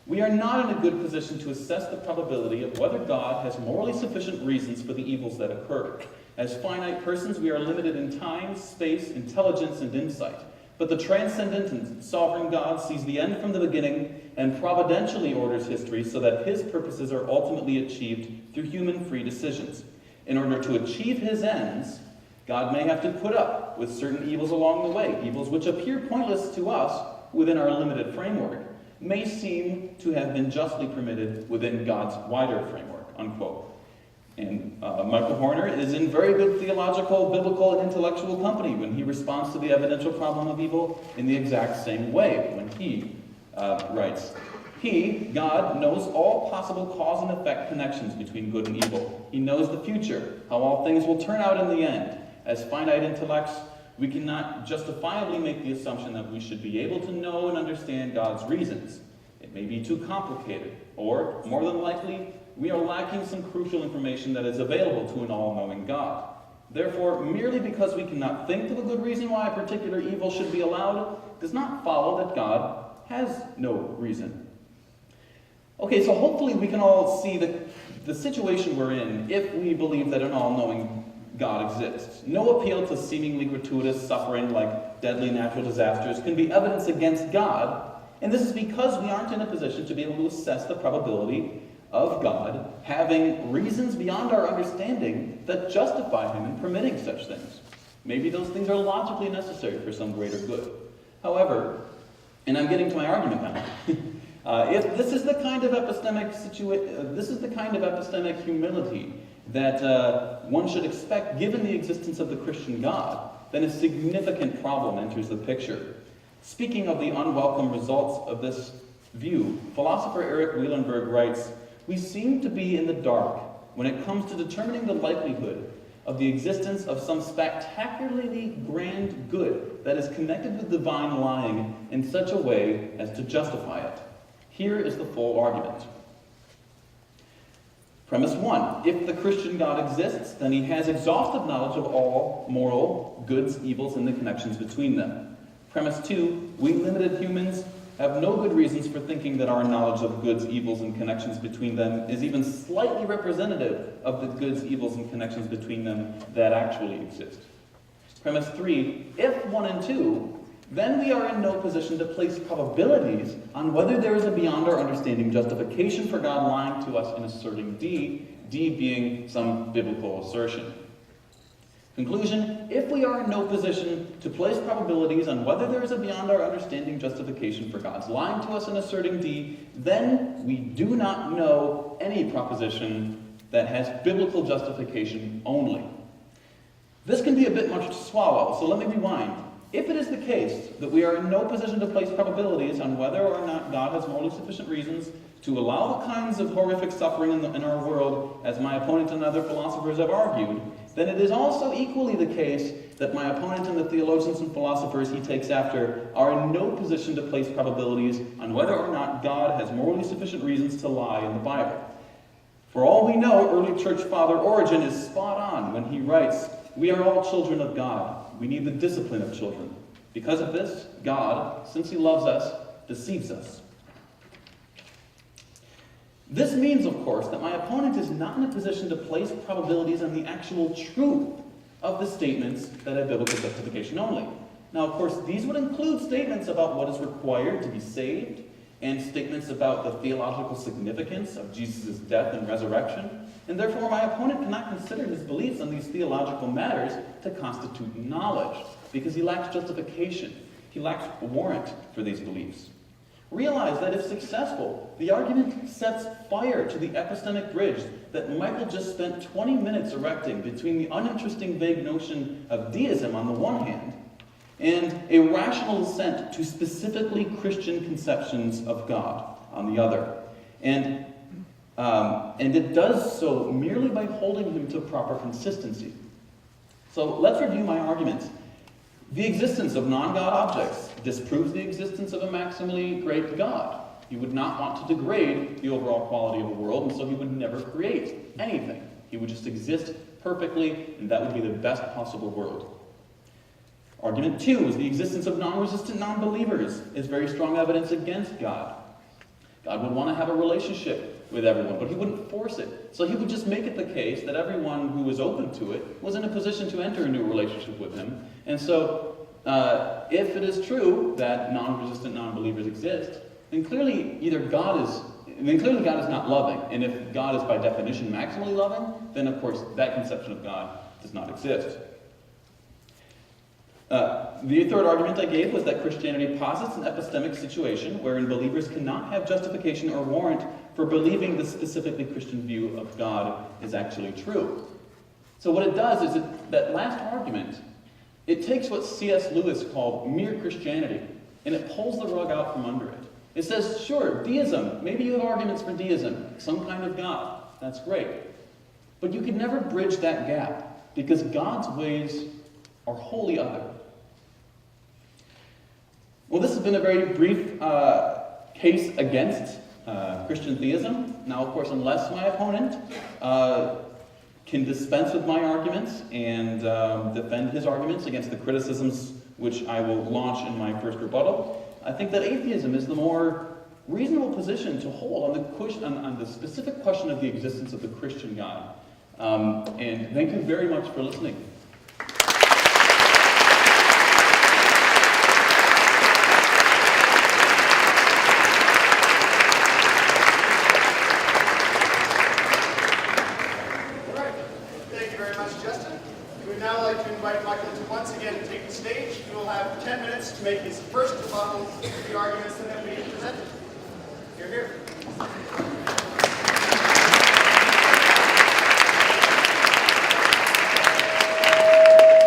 "We are not in a good position to assess the probability of whether God has morally sufficient reasons for the evils that occur. As finite persons, we are limited in time, space, intelligence, and insight. But the transcendent and sovereign God sees the end from the beginning and providentially orders history so that his purposes are ultimately achieved through human free decisions. In order to achieve his ends, God may have to put up with certain evils along the way, evils which appear pointless to us within our limited framework, may seem to have been justly permitted within God's wider framework," unquote. And Michael Horner is in very good theological, biblical, and intellectual company when he responds to the evidential problem of evil in the exact same way when he writes, He, God, knows all possible cause and effect connections between good and evil. He knows the future, how all things will turn out in the end. As finite intellects, we cannot justifiably make the assumption that we should be able to know and understand God's reasons. It may be too complicated, or, more than likely, we are lacking some crucial information that is available to an all-knowing God. Therefore, merely because we cannot think of a good reason why a particular evil should be allowed, does not follow that God has no reason. Okay, so hopefully we can all see the situation we're in if we believe that an all-knowing God exists. No appeal to seemingly gratuitous suffering like deadly natural disasters can be evidence against God, and this is because we aren't in a position to be able to assess the probability of God having reasons beyond our understanding that justify him in permitting such things. Maybe those things are logically necessary for some greater good. However, and I'm getting to my argument now, if this is the kind of epistemic humility that one should expect given the existence of the Christian God, then a significant problem enters the picture. Speaking of the unwelcome results of this view, philosopher Eric Wielenberg writes, "We seem to be in the dark when it comes to determining the likelihood of the existence of some spectacularly grand good that is connected with divine lying in such a way as to justify it. Here is the full argument. Premise 1. If the Christian God exists, then he has exhaustive knowledge of all moral goods, evils, and the connections between them. Premise 2. We limited humans have no good reasons for thinking that our knowledge of goods, evils, and connections between them is even slightly representative of the goods, evils, and connections between them that actually exist. Premise 3. If 1 and 2, then we are in no position to place probabilities on whether there is a beyond our understanding justification for God lying to us in asserting D, D being some biblical assertion. Conclusion, if we are in no position to place probabilities on whether there is a beyond our understanding justification for God's lying to us in asserting D, then we do not know any proposition that has biblical justification only. This can be a bit much to swallow, so let me rewind. If it is the case that we are in no position to place probabilities on whether or not God has morally sufficient reasons to allow the kinds of horrific suffering in our world, as my opponent and other philosophers have argued, then it is also equally the case that my opponent and the theologians and philosophers he takes after are in no position to place probabilities on whether or not God has morally sufficient reasons to lie in the Bible. For all we know, early church father Origen is spot on when he writes, "We are all children of God. We need the discipline of children. Because of this, God, since he loves us, deceives us." This means, of course, that my opponent is not in a position to place probabilities on the actual truth of the statements that have biblical justification only. Now, of course, these would include statements about what is required to be saved, and statements about the theological significance of Jesus' death and resurrection, and therefore my opponent cannot consider his beliefs on these theological matters to constitute knowledge, because he lacks justification. He lacks warrant for these beliefs. Realize that if successful, the argument sets fire to the epistemic bridge that Michael just spent 20 minutes erecting between the uninteresting vague notion of deism on the one hand and a rational assent to specifically Christian conceptions of God on the other. And it does so merely by holding him to proper consistency. So let's review my arguments. The existence of non-God objects disproves the existence of a maximally great God. He would not want to degrade the overall quality of the world, and so he would never create anything. He would just exist perfectly, and that would be the best possible world. Argument 2 is the existence of non-resistant non-believers is very strong evidence against God. God would want to have a relationship with everyone, but he wouldn't force it. So he would just make it the case that everyone who was open to it was in a position to enter into a relationship with him. And so if it is true that non-resistant non-believers exist, then clearly God is not loving. And if God is by definition maximally loving, then of course that conception of God does not exist. The third argument I gave was that Christianity posits an epistemic situation wherein believers cannot have justification or warrant for believing the specifically Christian view of God is actually true. So what it does is that last argument, it takes what C.S. Lewis called mere Christianity, and it pulls the rug out from under it. It says, sure, deism. Maybe you have arguments for deism, some kind of God. That's great. But you can never bridge that gap because God's ways are wholly other. Well, this has been a very brief case against Christian theism. Now, of course, unless my opponent can dispense with my arguments and defend his arguments against the criticisms which I will launch in my first rebuttal, I think that atheism is the more reasonable position to hold on the specific question of the existence of the Christian God. And thank you very much for listening. To make his first rebuttal to the arguments that have been presented. Here, here.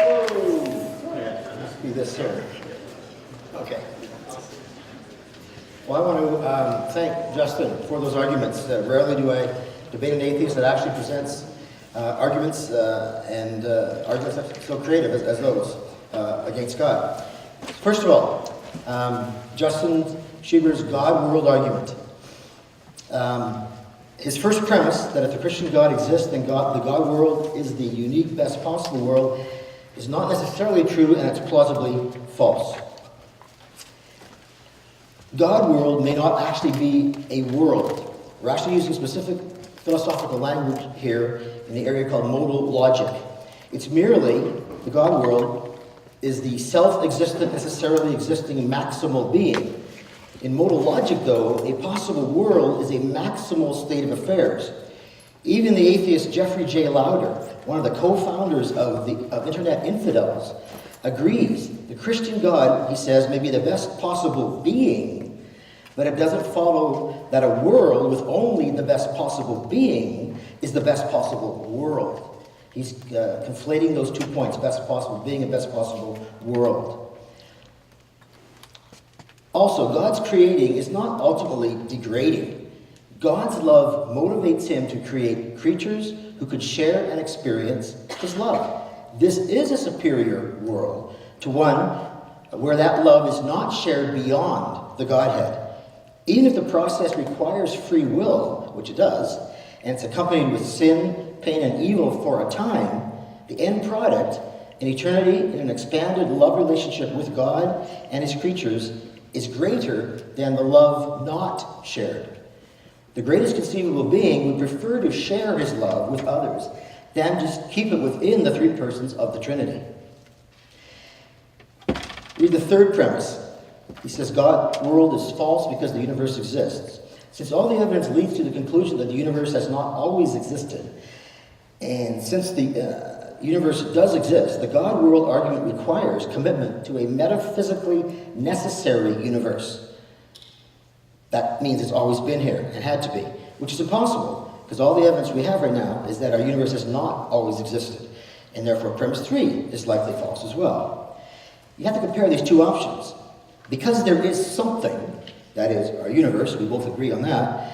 Whoa! Yeah, must be this here. Okay. Well, I want to thank Justin for those arguments. Rarely do I debate an atheist that actually presents arguments and arguments that are so creative as those against God. First of all, Justin Schieber's God-world argument. His first premise, that if the Christian God exists, then the God world is the unique, best possible world, is not necessarily true, and it's plausibly false. God world may not actually be a world. We're actually using specific philosophical language here in the area called modal logic. It's merely, the God world is the self-existent, necessarily existing maximal being. In modal logic, though, a possible world is a maximal state of affairs. Even the atheist Jeffrey J. Lauder, one of the co-founders of Internet Infidels, agrees the Christian God, he says, may be the best possible being, but it doesn't follow that a world with only the best possible being is the best possible world. He's conflating those 2 points, best possible being and best possible world. Also, God's creating is not ultimately degrading. God's love motivates him to create creatures who could share and experience his love. This is a superior world to one where that love is not shared beyond the Godhead. Even if the process requires free will, which it does, and it's accompanied with sin, pain, and evil for a time, the end product, in eternity, in an expanded love relationship with God and his creatures, is greater than the love not shared. The greatest conceivable being would prefer to share his love with others than just keep it within the three persons of the Trinity. Read the third premise. He says God's world is false because the universe exists. Since all the evidence leads to the conclusion that the universe has not always existed, and since the universe does exist, the God world argument requires commitment to a metaphysically necessary universe. That means it's always been here and had to be, which is impossible, because all the evidence we have right now is that our universe has not always existed, and therefore premise 3 is likely false as well. You have to compare these two options. Because there is something, that is, our universe, we both agree on that.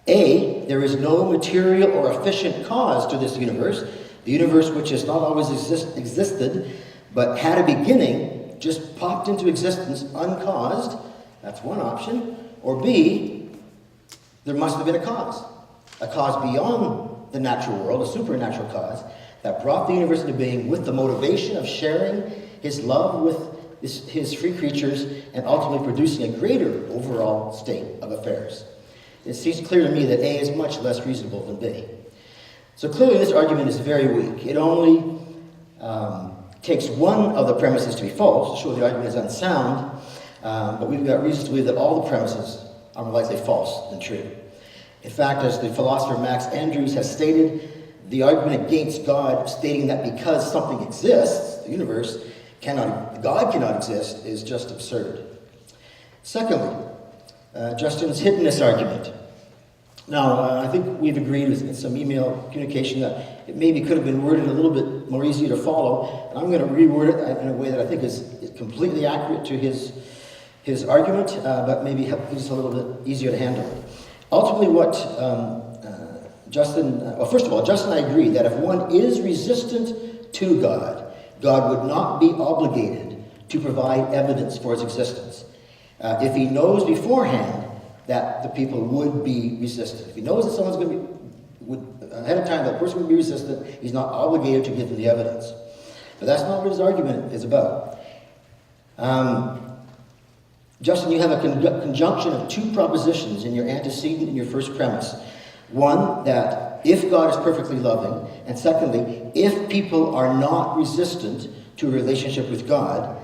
A, there is no material or efficient cause to this universe. The universe which has not always existed, but had a beginning, just popped into existence uncaused. That's one option. Or B, there must have been a cause beyond the natural world, a supernatural cause, that brought the universe into being with the motivation of sharing his love with his free creatures and ultimately producing a greater overall state of affairs. It seems clear to me that A is much less reasonable than B. So clearly this argument is very weak. It only takes one of the premises to be false to show the argument is unsound, but we've got reasons to believe that all the premises are more likely false than true. In fact, as the philosopher Max Andrews has stated, the argument against God stating that because something exists, the universe, God cannot exist, is just absurd. Secondly, Justin's Hiddenness argument. Now, I think we've agreed in some email communication that it maybe could have been worded a little bit more easy to follow, and I'm going to reword it in a way that I think is completely accurate to his his argument, but maybe help things a little bit easier to handle. Ultimately, what first of all, Justin and I agree that if one is resistant to God, God would not be obligated to provide evidence for his existence. If he knows beforehand that the people would be resistant, if he knows that someone's going to be, ahead of time that person would be resistant, he's not obligated to give them the evidence. But that's not what his argument is about. Justin, you have a conjunction of two propositions in your antecedent and your first premise. One, that if God is perfectly loving, and secondly, if people are not resistant to a relationship with God,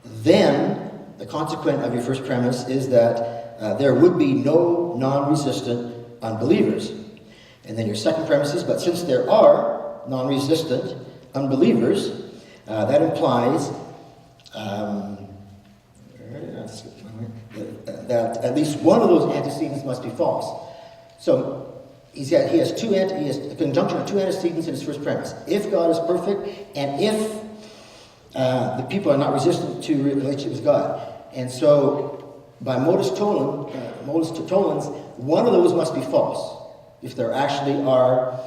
then the consequent of your first premise is that there would be no non-resistant unbelievers. And then your second premise is, but since there are non-resistant unbelievers, that implies that at least one of those antecedents must be false. So he has a conjunction of two antecedents in his first premise. If God is perfect, and if the people are not resistant to relationship with God. And so by modus tollens, one of those must be false. If there actually are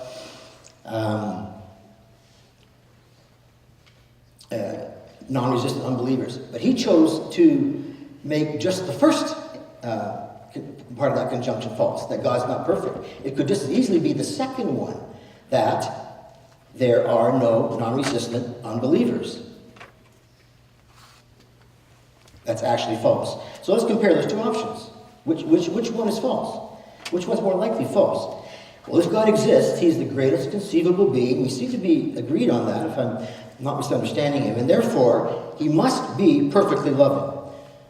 non-resistant unbelievers. But he chose to make just the first part of that conjunction false, that God's not perfect. It could just as easily be the second one, that there are no non-resistant unbelievers. That's actually false. So let's compare those two options. Which one is false? Which one's more likely false? Well, if God exists, he's the greatest conceivable being. We seem to be agreed on that, if I'm not misunderstanding him. And therefore, he must be perfectly loving.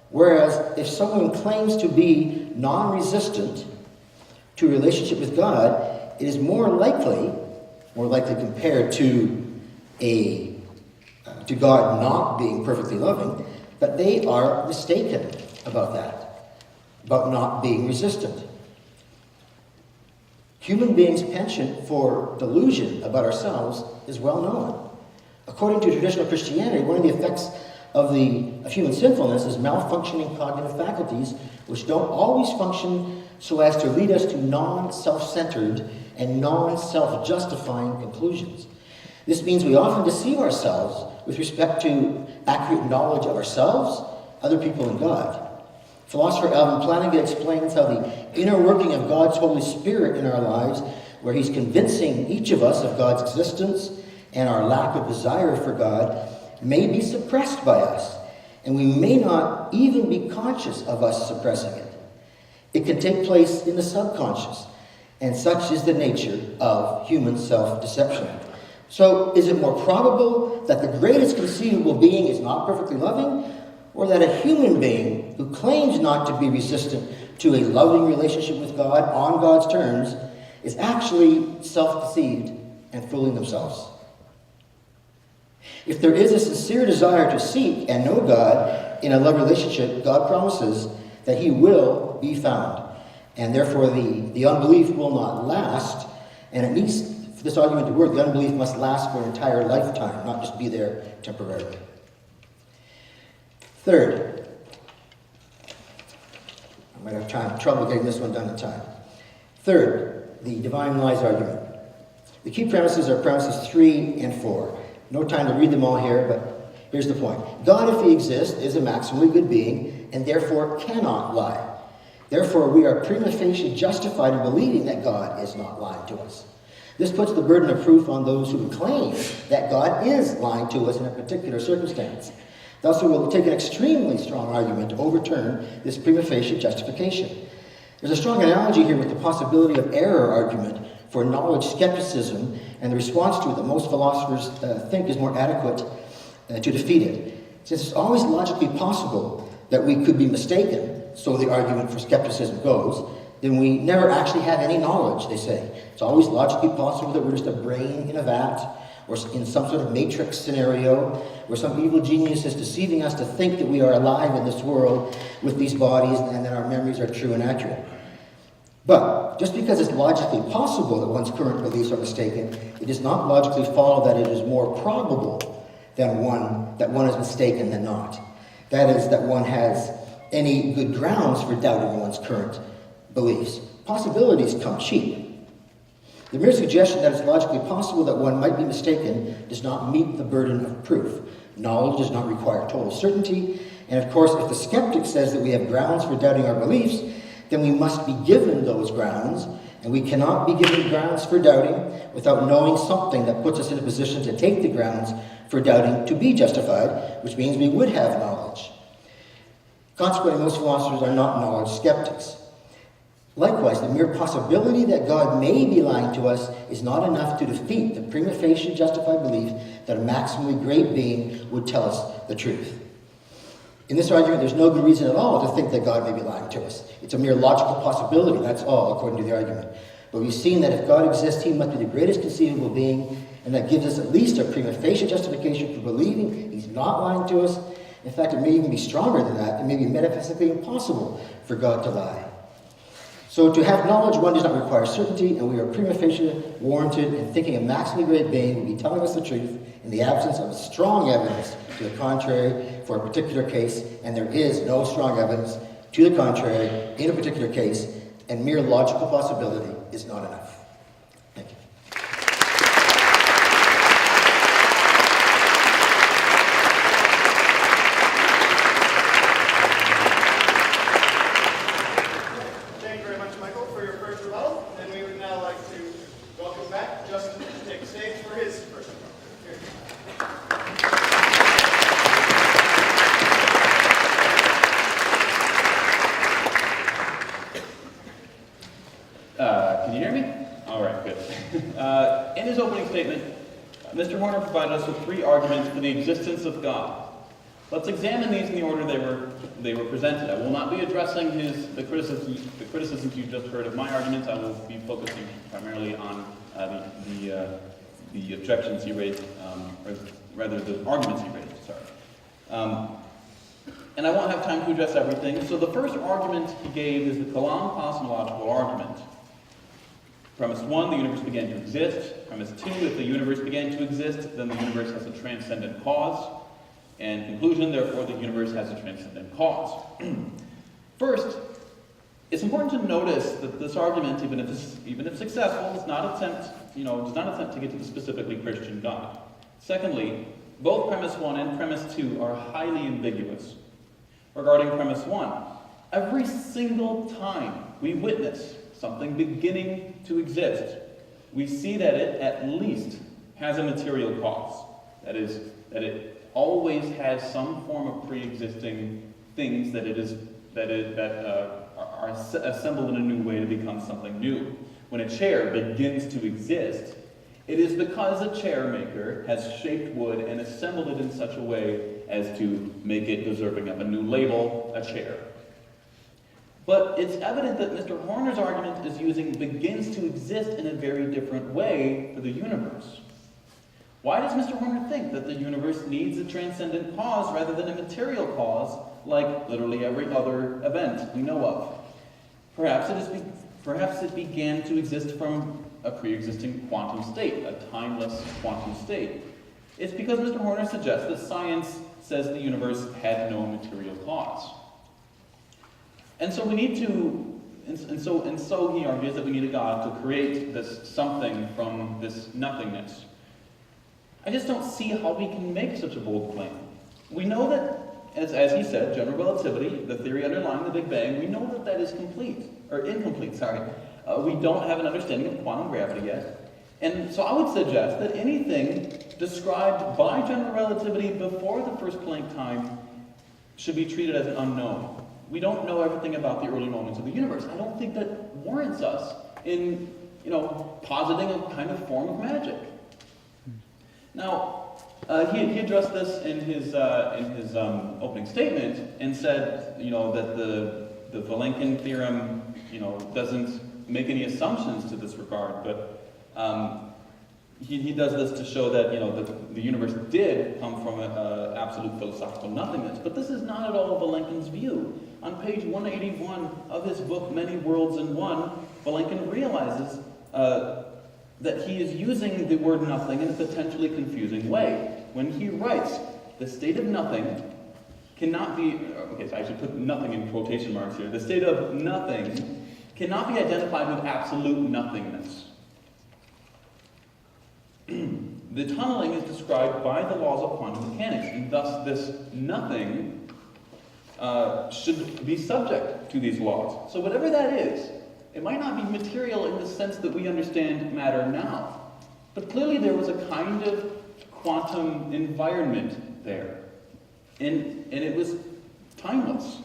Whereas, if someone claims to be non-resistant to a relationship with God, it is more likely compared to God not being perfectly loving, but they are mistaken about that, about not being resistant. Human beings' penchant for delusion about ourselves is well known. According to traditional Christianity, one of the effects of human sinfulness is malfunctioning cognitive faculties, which don't always function so as to lead us to non-self-centered and non-self-justifying conclusions. This means we often deceive ourselves with respect to accurate knowledge of ourselves, other people, and God. Philosopher Alvin Plantinga explains how the inner working of God's Holy Spirit in our lives, where he's convincing each of us of God's existence and our lack of desire for God, may be suppressed by us, and we may not even be conscious of us suppressing it. It can take place in the subconscious, and such is the nature of human self-deception. So, is it more probable that the greatest conceivable being is not perfectly loving, or that a human being who claims not to be resistant to a loving relationship with God on God's terms is actually self-deceived and fooling themselves? If there is a sincere desire to seek and know God in a love relationship, God promises that he will be found. And therefore the unbelief will not last. And at least for this argument to work, the unbelief must last for an entire lifetime, not just be there temporarily. Third, I might have trouble getting this one done in time. Third, the divine lies argument. The key premises are premises 3 and 4. No time to read them all here, but here's the point. God, if he exists, is a maximally good being, and therefore cannot lie. Therefore, we are prima facie justified in believing that God is not lying to us. This puts the burden of proof on those who claim that God is lying to us in a particular circumstance. Thus, it will take an extremely strong argument to overturn this prima facie justification. There's a strong analogy here with the possibility of error argument for knowledge skepticism and the response to it that most philosophers think is more adequate to defeat it. Since it's always logically possible that we could be mistaken, so the argument for skepticism goes, then we never actually have any knowledge, they say. It's always logically possible that we're just a brain in a vat, or in some sort of matrix scenario, where some evil genius is deceiving us to think that we are alive in this world with these bodies and that our memories are true and accurate. But just because it's logically possible that one's current beliefs are mistaken, it does not logically follow that it is more probable that one is mistaken than not. That is, that one has any good grounds for doubting one's current beliefs. Possibilities come cheap. The mere suggestion that it's logically possible that one might be mistaken does not meet the burden of proof. Knowledge does not require total certainty, and of course, if the skeptic says that we have grounds for doubting our beliefs, then we must be given those grounds, and we cannot be given grounds for doubting without knowing something that puts us in a position to take the grounds for doubting to be justified, which means we would have knowledge. Consequently, most philosophers are not knowledge skeptics. Likewise, the mere possibility that God may be lying to us is not enough to defeat the prima facie justified belief that a maximally great being would tell us the truth. In this argument, there's no good reason at all to think that God may be lying to us. It's a mere logical possibility, that's all, according to the argument. But we've seen that if God exists, he must be the greatest conceivable being, and that gives us at least a prima facie justification for believing he's not lying to us. In fact, it may even be stronger than that. It may be metaphysically impossible for God to lie. So to have knowledge, one does not require certainty, and we are prima facie warranted in thinking a maximally great being will be telling us the truth in the absence of strong evidence to the contrary for a particular case, and there is no strong evidence to the contrary in a particular case, and mere logical possibility is not enough. Thank you. Thank you very much, Michael, for your first rebuttal. And we would now like to welcome back Justin to take the stage for his first rebuttal. Here. Can you hear me? All right, good. In his opening statement, Mr. Horner provided us with 3 arguments for the existence of God. Let's examine these in the order they were presented. I will not be addressing the criticisms you just heard of my arguments. I will be focusing primarily on the objections he raised, or rather the arguments he raised. Sorry. And I won't have time to address everything. So the first argument he gave is the Kalam cosmological argument. Premise 1, the universe began to exist. Premise 2, if the universe began to exist, then the universe has a transcendent cause. And conclusion, therefore, the universe has a transcendent cause. First, it's important to notice that this argument, even if successful, does not attempt to get to the specifically Christian God. Secondly, both premise 1 and premise 2 are highly ambiguous. Regarding premise 1, every single time we witness something beginning to exist, we see that it at least has a material cause. That is, that it always has some form of pre-existing things that are assembled in a new way to become something new. When a chair begins to exist, it is because a chair maker has shaped wood and assembled it in such a way as to make it deserving of a new label, a chair. But it's evident that Mr. Horner's argument is using begins to exist in a very different way for the universe. Why does Mr. Horner think that the universe needs a transcendent cause rather than a material cause, like literally every other event we know of? Perhaps it began to exist from a pre-existing quantum state, a timeless quantum state. It's because Mr. Horner suggests that science says the universe had no material cause. And so we need to, and so he argues that we need a God to create this something from this nothingness. I just don't see how we can make such a bold claim. We know that, as he said, general relativity, the theory underlying the Big Bang, we know that is incomplete. We don't have an understanding of quantum gravity yet. And so I would suggest that anything described by general relativity before the first Planck time should be treated as an unknown. We don't know everything about the early moments of the universe. I don't think that warrants us in, positing a kind of form of magic. Now, he addressed this in his opening statement and said, that the Vilenkin theorem, doesn't make any assumptions to this regard, but he does this to show that, the universe did come from an absolute philosophical nothingness. But this is not at all Vilenkin's view. On page 181 of his book, Many Worlds in One, Vilenkin realizes that he is using the word nothing in a potentially confusing way. When he writes, the state of nothing cannot be, okay, so I should put nothing in quotation marks here. The state of nothing cannot be identified with absolute nothingness. The tunneling is described by the laws of quantum mechanics, and thus this nothing should be subject to these laws. So whatever that is, it might not be material in the sense that we understand matter now, but clearly there was a kind of quantum environment there, and it was timeless.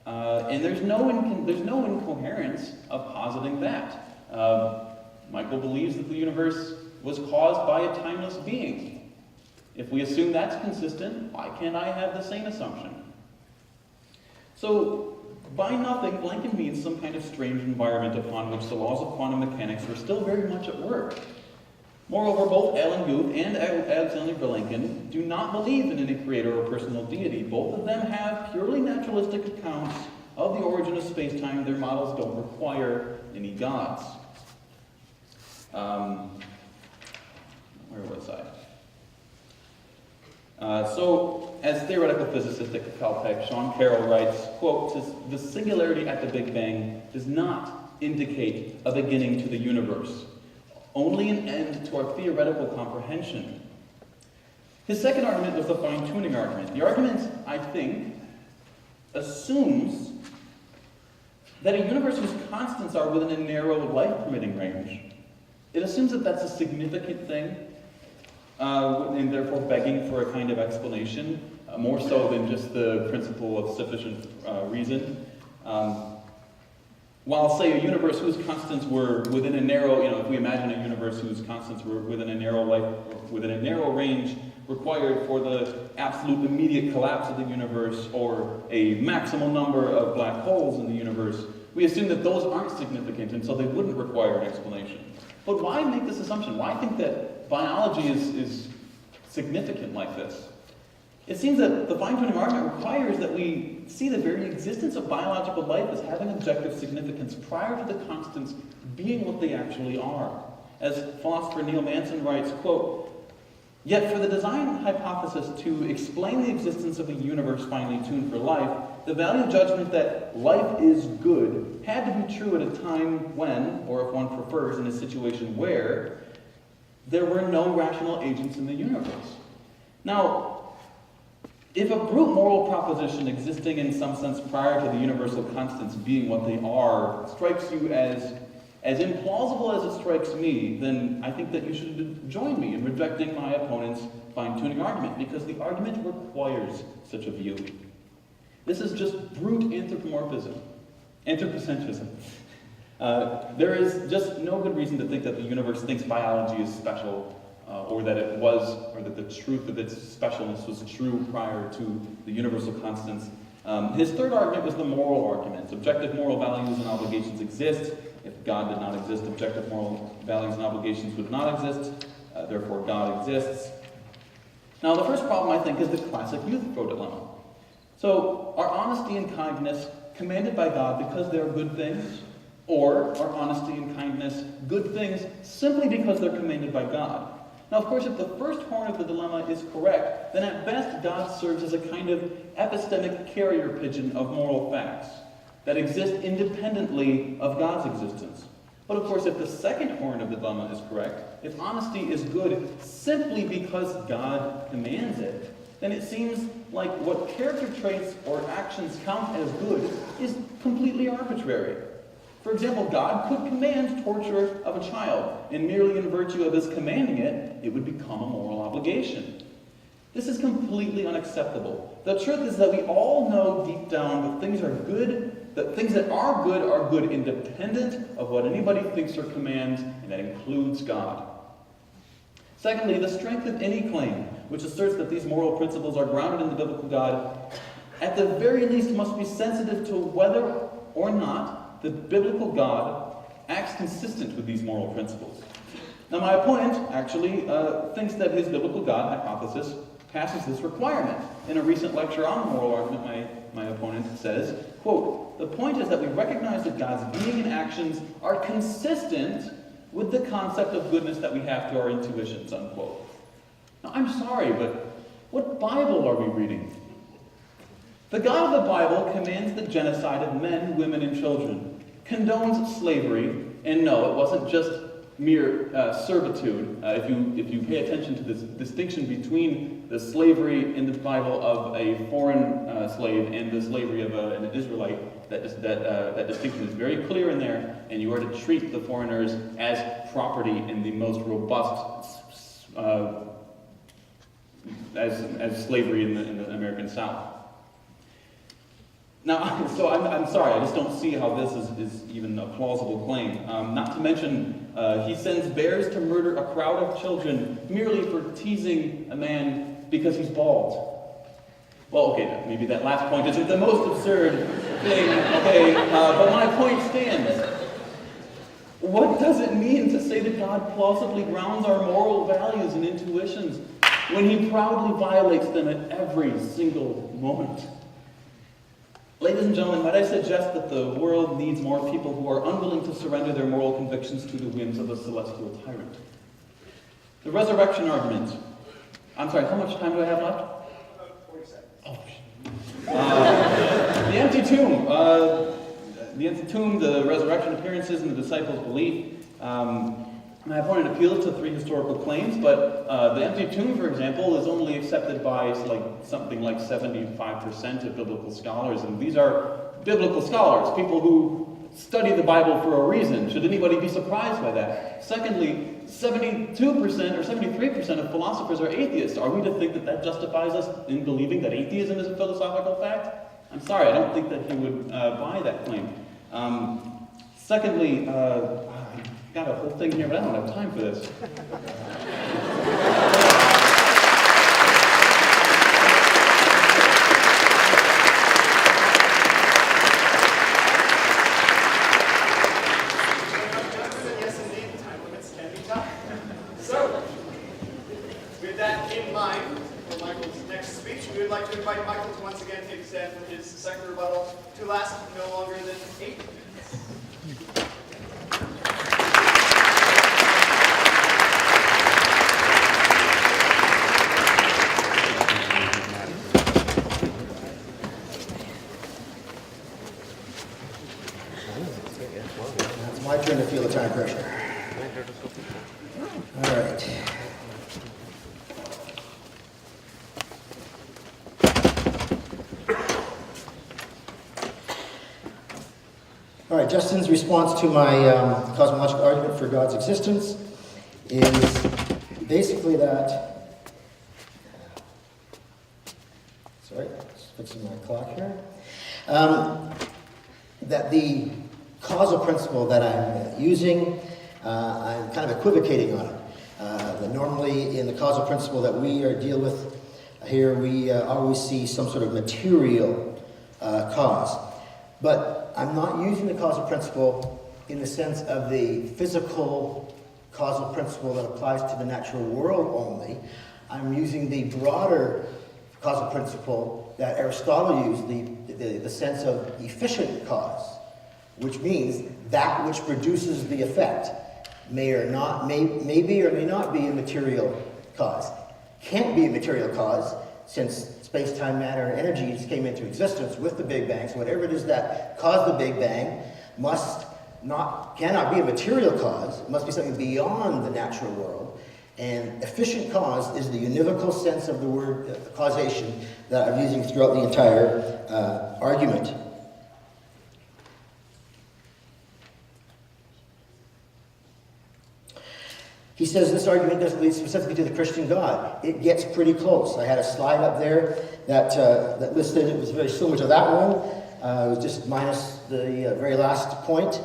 And there's no incoherence of positing that. Michael believes that the universe was caused by a timeless being. If we assume that's consistent, why can't I have the same assumption? So, by nothing, blanket means some kind of strange environment upon which the laws of quantum mechanics were still very much at work. Moreover, both Alan Guth and Alexander Vilenkin do not believe in any creator or personal deity. Both of them have purely naturalistic accounts of the origin of space-time. Their models don't require any gods. Where was I? So, as theoretical physicist at Caltech, Sean Carroll writes, quote, "The singularity at the Big Bang does not indicate a beginning to the universe, only an end to our theoretical comprehension." His second argument was the fine-tuning argument. The argument, I think, assumes that a universe whose constants are within a narrow life-permitting range. It assumes that that's a significant thing, and therefore begging for a kind of explanation, more so than just the principle of sufficient reason. While, say, a universe whose constants were within a narrow, if we imagine a universe whose constants were within a narrow range required for the absolute immediate collapse of the universe, or a maximal number of black holes in the universe, we assume that those aren't significant, and so they wouldn't require an explanation. But why make this assumption? Why think that biology is significant like this? It seems that the fine-tuning argument requires that we see the very existence of biological life as having objective significance prior to the constants being what they actually are. As philosopher Neil Manson writes, quote, "Yet for the design hypothesis to explain the existence of a universe finely tuned for life, the value judgment that life is good had to be true at a time when, or if one prefers, in a situation where, there were no rational agents in the universe." Now, if a brute moral proposition existing in some sense prior to the universal constants being what they are strikes you as implausible as it strikes me, then I think that you should join me in rejecting my opponent's fine-tuning argument, because the argument requires such a view. This is just brute anthropocentrism. There is just no good reason to think that the universe thinks biology is special, or that the truth of its specialness was true prior to the universal constants. His third argument was the moral argument. Objective moral values and obligations exist. If God did not exist, objective moral values and obligations would not exist. Therefore, God exists. Now, the first problem, I think, is the classic youth dilemma. So, are honesty and kindness commanded by God because they are good things? Or are honesty and kindness good things simply because they're commanded by God? Now, of course, if the first horn of the dilemma is correct, then at best God serves as a kind of epistemic carrier pigeon of moral facts that exist independently of God's existence. But of course, if the second horn of the dilemma is correct, if honesty is good simply because God commands it, then it seems like what character traits or actions count as good is completely arbitrary. For example, God could command torture of a child, and merely in virtue of his commanding it, it would become a moral obligation. This is completely unacceptable. The truth is that we all know deep down that things are good, that things that are good independent of what anybody thinks or commands, and that includes God. Secondly, the strength of any claim which asserts that these moral principles are grounded in the biblical God, at the very least must be sensitive to whether or not the biblical God acts consistent with these moral principles. Now, my opponent actually thinks that his biblical God hypothesis passes this requirement. In a recent lecture on the moral argument, my opponent says, quote, "The point is that we recognize that God's being and actions are consistent with the concept of goodness that we have to our intuitions," unquote. Now, I'm sorry, but what Bible are we reading? The God of the Bible commands the genocide of men, women, and children, condones slavery, and no, it wasn't just mere servitude. If you pay attention to this distinction between the slavery in the Bible of a foreign slave and the slavery of an Israelite, that distinction is very clear in there, and you are to treat the foreigners as property in the most robust as slavery in the American South. Now, so I'm sorry, I just don't see how this is even a plausible claim. Not to mention, he sends bears to murder a crowd of children merely for teasing a man because he's bald. Well, okay, maybe that last point isn't the most absurd thing, okay, but my point stands. What does it mean to say that God plausibly grounds our moral values and intuitions when he proudly violates them at every single moment? Ladies and gentlemen, might I suggest that the world needs more people who are unwilling to surrender their moral convictions to the whims of a celestial tyrant. The resurrection argument. I'm sorry, how much time do I have left? 40 seconds. The empty tomb. The empty tomb, the resurrection appearances, and the disciples' belief. My opponent appeals to three historical claims, but the empty tomb, for example, is only accepted by something like 75% of biblical scholars, and these are biblical scholars, people who study the Bible for a reason. Should anybody be surprised by that? Secondly, 72% or 73% of philosophers are atheists. Are we to think that that justifies us in believing that atheism is a philosophical fact? I'm sorry, I don't think that he would buy that claim. Secondly, I've got a whole thing here, but I don't have time for this. Yes, indeed, time limits can be tough. So, with that in mind, for Michael's next speech, we would like to invite Michael to once again take a stand for his second rebuttal to last no longer than 8 minutes. It's my turn to feel the time pressure. All right. All right, Justin's response to my cosmological argument for God's existence is basically that, sorry, just fixing my clock here, that the causal principle that I'm using, I'm kind of equivocating on it. That normally in the causal principle that we deal with here, we always see some sort of material cause. But I'm not using the causal principle in the sense of the physical causal principle that applies to the natural world only. I'm using the broader causal principle that Aristotle used, the sense of efficient cause, which means that which produces the effect may be or may not be a material cause. Can't be a material cause, since space-time, matter, and energy just came into existence with the Big Bang. So whatever it is that caused the Big Bang cannot be a material cause. It must be something beyond the natural world. And efficient cause is the univocal sense of the word causation that I'm using throughout the entire argument. He says this argument doesn't lead specifically to the Christian God. It gets pretty close. I had a slide up there that listed, it was very similar to that one. It was just minus the very last point.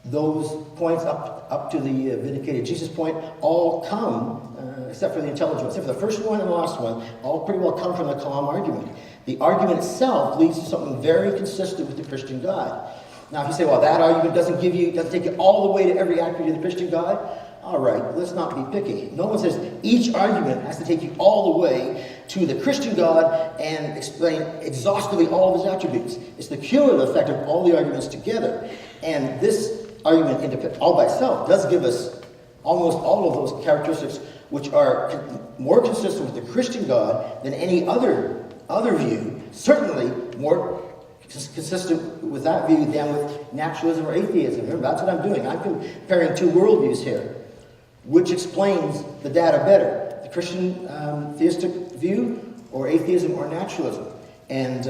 Those points up to the vindicated Jesus point all come, except for the intelligent, except for the first one and the last one, all pretty well come from the Kalam argument. The argument itself leads to something very consistent with the Christian God. Now, if you say, well, that argument doesn't take you all the way to every attribute of the Christian God, all right, let's not be picky. No one says each argument has to take you all the way to the Christian God and explain exhaustively all of his attributes. It's the cumulative effect of all the arguments together. And this argument all by itself does give us almost all of those characteristics which are more consistent with the Christian God than any other view certainly more consistent with that view than with naturalism or atheism. Remember, that's what I'm doing. I'm comparing two worldviews here. Which explains the data better? The Christian theistic view or atheism or naturalism? And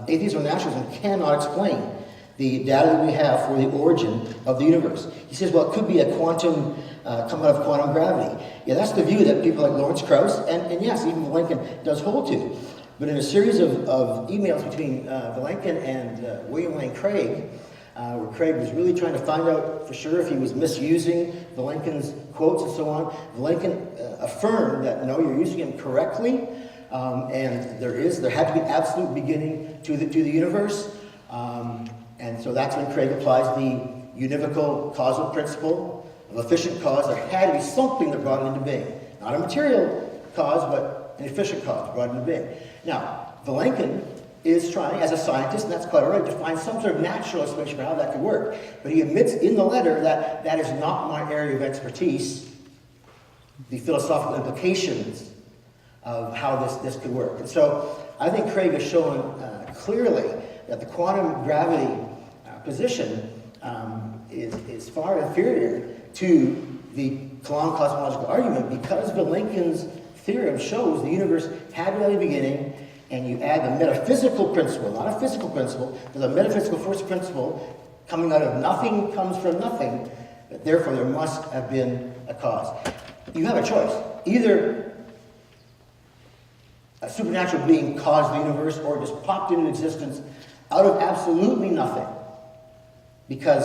atheism or naturalism cannot explain the data that we have for the origin of the universe. He says, well, it could be a quantum, come out of quantum gravity. Yeah, that's the view that people like Lawrence Krauss, and yes, even Vilenkin does hold to. But in a series of emails between Vilenkin and William Lane Craig, where Craig was really trying to find out for sure if he was misusing Vilenkin's quotes and so on, Vilenkin affirmed that no, you're using them correctly, and there had to be absolute beginning to the universe. And so that's when Craig applies the univocal causal principle of efficient cause. There had to be something that brought it into being. Not a material cause, but an efficient cause brought it into being. Now, Vilenkin is trying, as a scientist, and that's quite all right, to find some sort of natural explanation for how that could work. But he admits in the letter that that is not my area of expertise, the philosophical implications of how this could work. And so I think Craig has shown clearly that the quantum gravity position is far inferior to the Kalam cosmological argument because Vilenkin's theorem shows the universe had to have a beginning, and you add the metaphysical principle, not a physical principle, but a metaphysical first principle coming out of nothing comes from nothing, but therefore there must have been a cause. You have a choice. Either a supernatural being caused the universe or just popped into existence out of absolutely nothing, because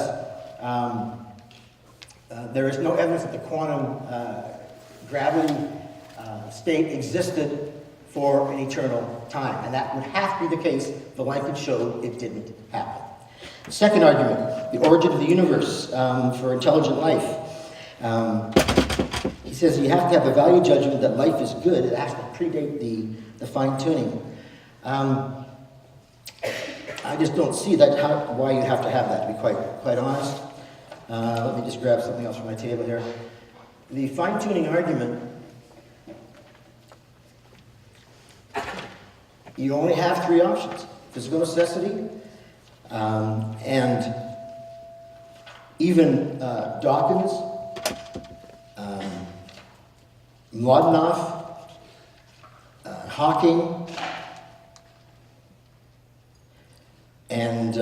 there is no evidence that the quantum gravity state existed for an eternal time. And that would have to be the case. Vilenkin showed it didn't happen. Second argument, the origin of the universe for intelligent life. He says you have to have a value judgment that life is good. It has to predate the fine-tuning. I just don't see that why you have to have that, to be quite honest. Let me just grab something else from my table here. The fine-tuning argument, you only have three options: physical necessity, and even Dawkins, Mlodinow, Hawking, and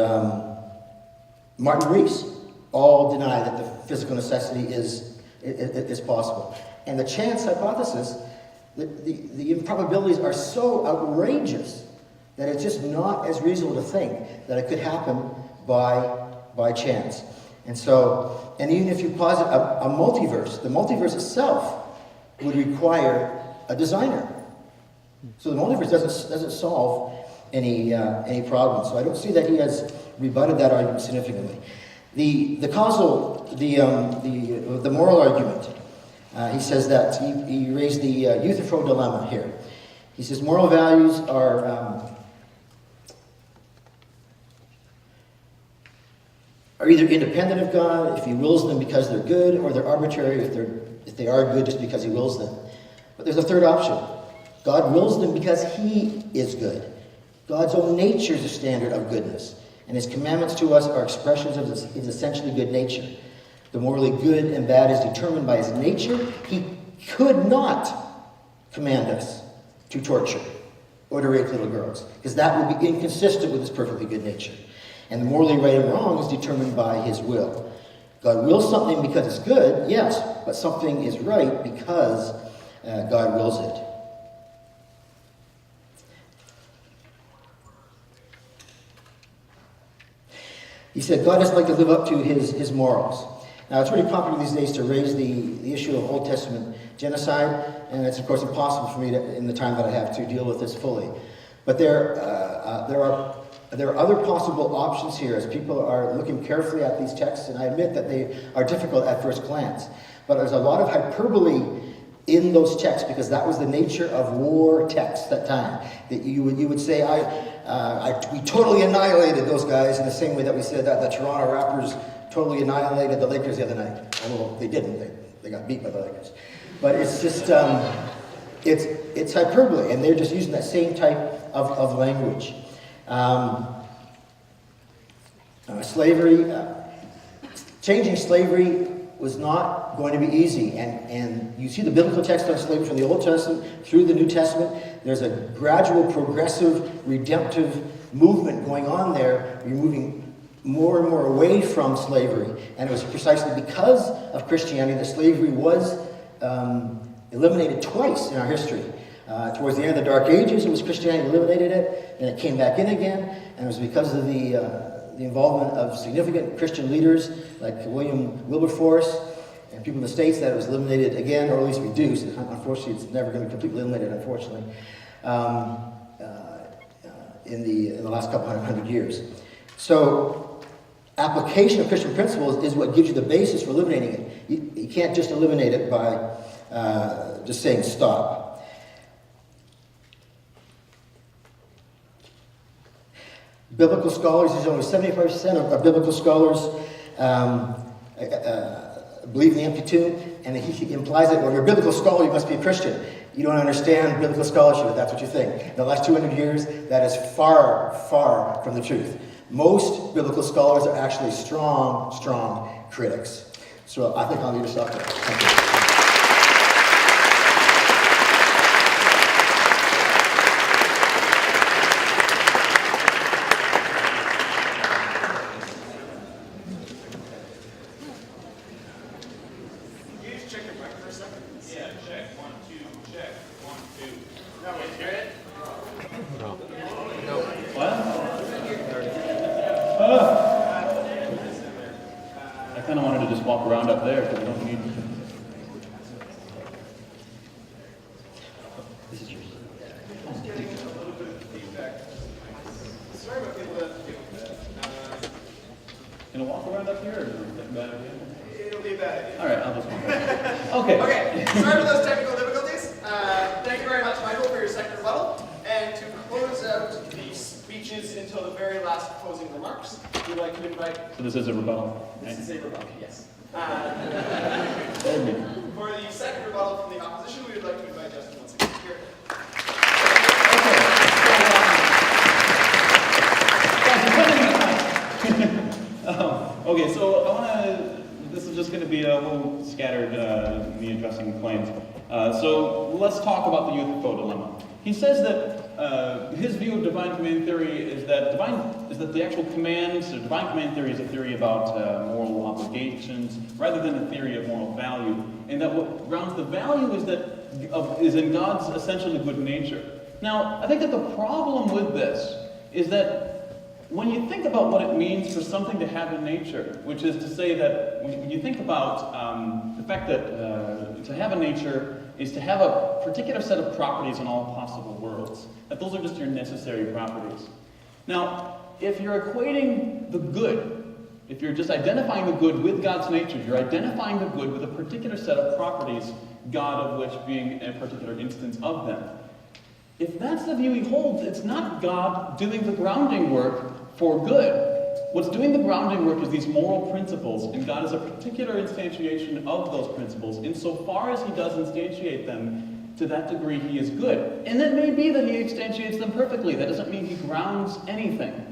Martin Rees all deny that the physical necessity is possible. And the chance hypothesis, the improbabilities are so outrageous that it's just not as reasonable to think that it could happen by chance. And so, and even if you posit a multiverse, the multiverse itself would require a designer. So the multiverse doesn't solve any problems. So I don't see that he has rebutted that argument significantly. The causal, the moral argument. He says that he raised the Euthyphro dilemma here. He says moral values are either independent of God if He wills them because they're good, or they're arbitrary if they are good just because He wills them. But there's a third option. God wills them because He is good. God's own nature is a standard of goodness, and His commandments to us are expressions of His essentially good nature. The morally good and bad is determined by His nature. He could not command us to torture or to rape little girls, because that would be inconsistent with His perfectly good nature. And the morally right and wrong is determined by His will. God wills something because it's good, yes, but something is right because God wills it. He said God doesn't like to live up to his morals. Now, it's really popular these days to raise the issue of Old Testament genocide, and it's, of course, impossible for me in the time that I have to deal with this fully. But there are other possible options here as people are looking carefully at these texts, and I admit that they are difficult at first glance. But there's a lot of hyperbole in those texts because that was the nature of war texts at that time. That you would say, we totally annihilated those guys in the same way that we said that the Toronto Raptors totally annihilated the Lakers the other night. Although they didn't. They got beat by the Lakers. But it's just, it's hyperbole, and they're just using that same type of language. Slavery, changing slavery was not going to be easy, and you see the biblical text on slavery from the Old Testament through the New Testament. There's a gradual, progressive, redemptive movement going on there. You're moving more and more away from slavery, and it was precisely because of Christianity that slavery was eliminated twice in our history. Towards the end of the Dark Ages, it was Christianity eliminated it, and it came back in again, and it was because of the involvement of significant Christian leaders like William Wilberforce and people in the States that it was eliminated again, or at least reduced. Unfortunately, it's never going to be completely eliminated, unfortunately, in the last couple hundred years. So, application of Christian principles is what gives you the basis for eliminating it. You can't just eliminate it by just saying stop. Biblical scholars, there's only 75% of biblical scholars believe in the empty tomb, and he implies that, well, you're a biblical scholar, you must be a Christian. You don't understand biblical scholarship, if that's what you think. In the last 200 years, that is far, far from the truth. Most biblical scholars are actually strong, strong critics. So I think I'll leave this off there. Thank you. I kind of wanted to just walk around up there because we don't need. This is yours. Sorry about the Can I walk around up here or is it a bad idea? It'll be a bad idea. All right, I'll just walk around. Okay. Okay, sorry for those technical difficulties. Thank you very much, Michael, for your second rebuttal. And to close out the speeches until the very last closing remarks, we'd like to invite... So this is a rebuttal. This is a rebuttal, yes. For the second rebuttal from the opposition, we would like to invite Justin once again here. Okay, so I want to, this is just going to be a little scattered, me addressing claims. So let's talk about the UFO dilemma. He says that his view of divine command theory is that the actual commands, or divine command theory is a theory about moral obligations rather than a theory of moral value, and that what grounds the value is in God's essentially good nature. Now, I think that the problem with this is that when you think about what it means for something to have a nature, which is to say that when you think about the fact that to have a nature is to have a particular set of properties in all possible worlds, that those are just your necessary properties. Now, if you're equating the good, if you're just identifying the good with God's nature, you're identifying the good with a particular set of properties, God of which being a particular instance of them. If that's the view he holds, it's not God doing the grounding work for good. What's doing the grounding work is these moral principles, and God is a particular instantiation of those principles. Insofar as he does instantiate them, to that degree he is good. And it may be that he instantiates them perfectly. That doesn't mean he grounds anything.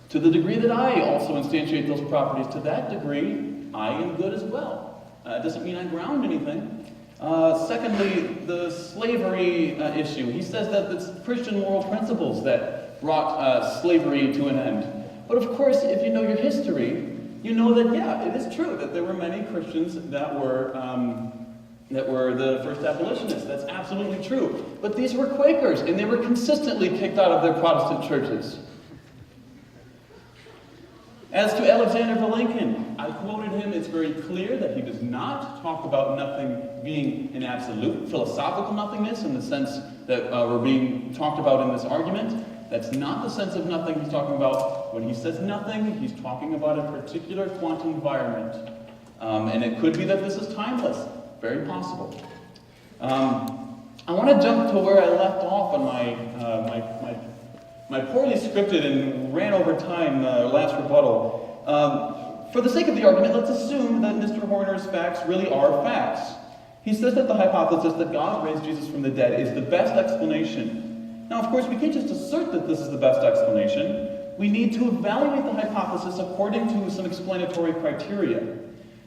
To the degree that I also instantiate those properties, to that degree, I am good as well. It doesn't mean I ground anything. Secondly, the slavery issue. He says that it's Christian moral principles that brought slavery to an end. But of course, if you know your history, you know that, yeah, it is true that there were many Christians that were the first abolitionists. That's absolutely true. But these were Quakers, and they were consistently kicked out of their Protestant churches. As to Alexander Vilenkin, I quoted him. It's very clear that he does not talk about nothing being an absolute philosophical nothingness in the sense that we're being talked about in this argument. That's not the sense of nothing he's talking about. When he says nothing, he's talking about a particular quantum environment. And it could be that this is timeless. Very possible. I want to jump to where I left off on my poorly scripted and ran over time last rebuttal. For the sake of the argument, let's assume that Mr. Horner's facts really are facts. He says that the hypothesis that God raised Jesus from the dead is the best explanation. Now, of course, we can't just assert that this is the best explanation. We need to evaluate the hypothesis according to some explanatory criteria.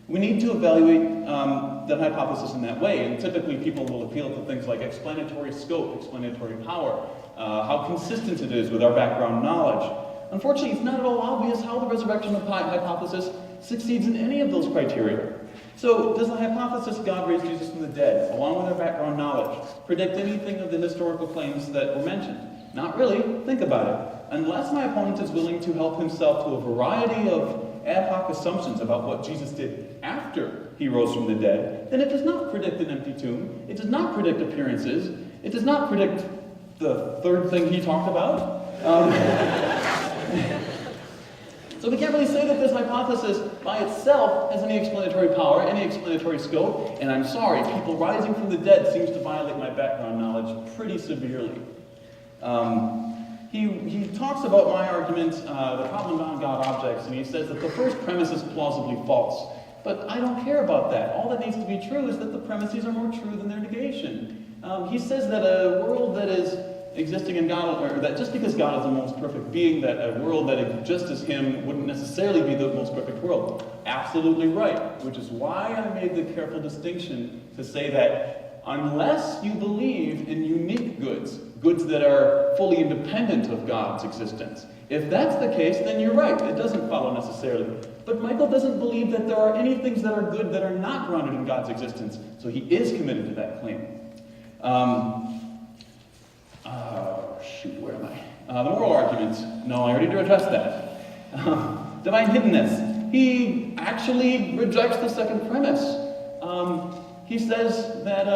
We need to evaluate the hypothesis in that way, and typically people will appeal to things like explanatory scope, explanatory power, how consistent it is with our background knowledge. Unfortunately, it's not at all obvious how the resurrection hypothesis succeeds in any of those criteria. So, does the hypothesis God raised Jesus from the dead, along with our background knowledge, predict anything of the historical claims that were mentioned? Not really. Think about it. Unless my opponent is willing to help himself to a variety of ad hoc assumptions about what Jesus did after he rose from the dead, then it does not predict an empty tomb. It does not predict appearances. It does not predict the third thing he talked about. So we can't really say that this hypothesis by itself has any explanatory power, any explanatory scope, and I'm sorry, people rising from the dead seems to violate my background knowledge pretty severely. He talks about my argument, the problem on God objects, and he says that the first premise is plausibly false. But I don't care about that. All that needs to be true is that the premises are more true than their negation. He says that a world that is existing in God, or that just because God is the most perfect being, that a world that is just as Him wouldn't necessarily be the most perfect world. Absolutely right. Which is why I made the careful distinction to say that unless you believe in unique goods, goods that are fully independent of God's existence, if that's the case, then you're right. It doesn't follow necessarily. But Michael doesn't believe that there are any things that are good that are not grounded in God's existence. So he is committed to that claim. Where am I? The moral arguments. No, I already addressed that. Divine hiddenness. He actually rejects the second premise. He says that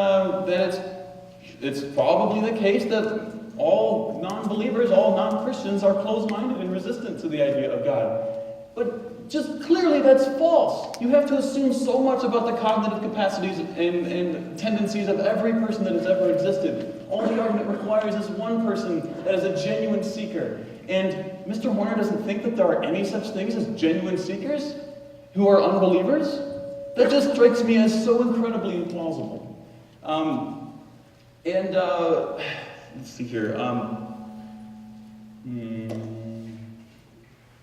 it's probably the case that all non-believers, all non-Christians are closed-minded and resistant to the idea of God. But just clearly that's false. You have to assume so much about the cognitive capacities and tendencies of every person that has ever existed. All the argument requires is one person that is a genuine seeker. And Mr. Horner doesn't think that there are any such things as genuine seekers who are unbelievers? That just strikes me as so incredibly implausible. Let's see here.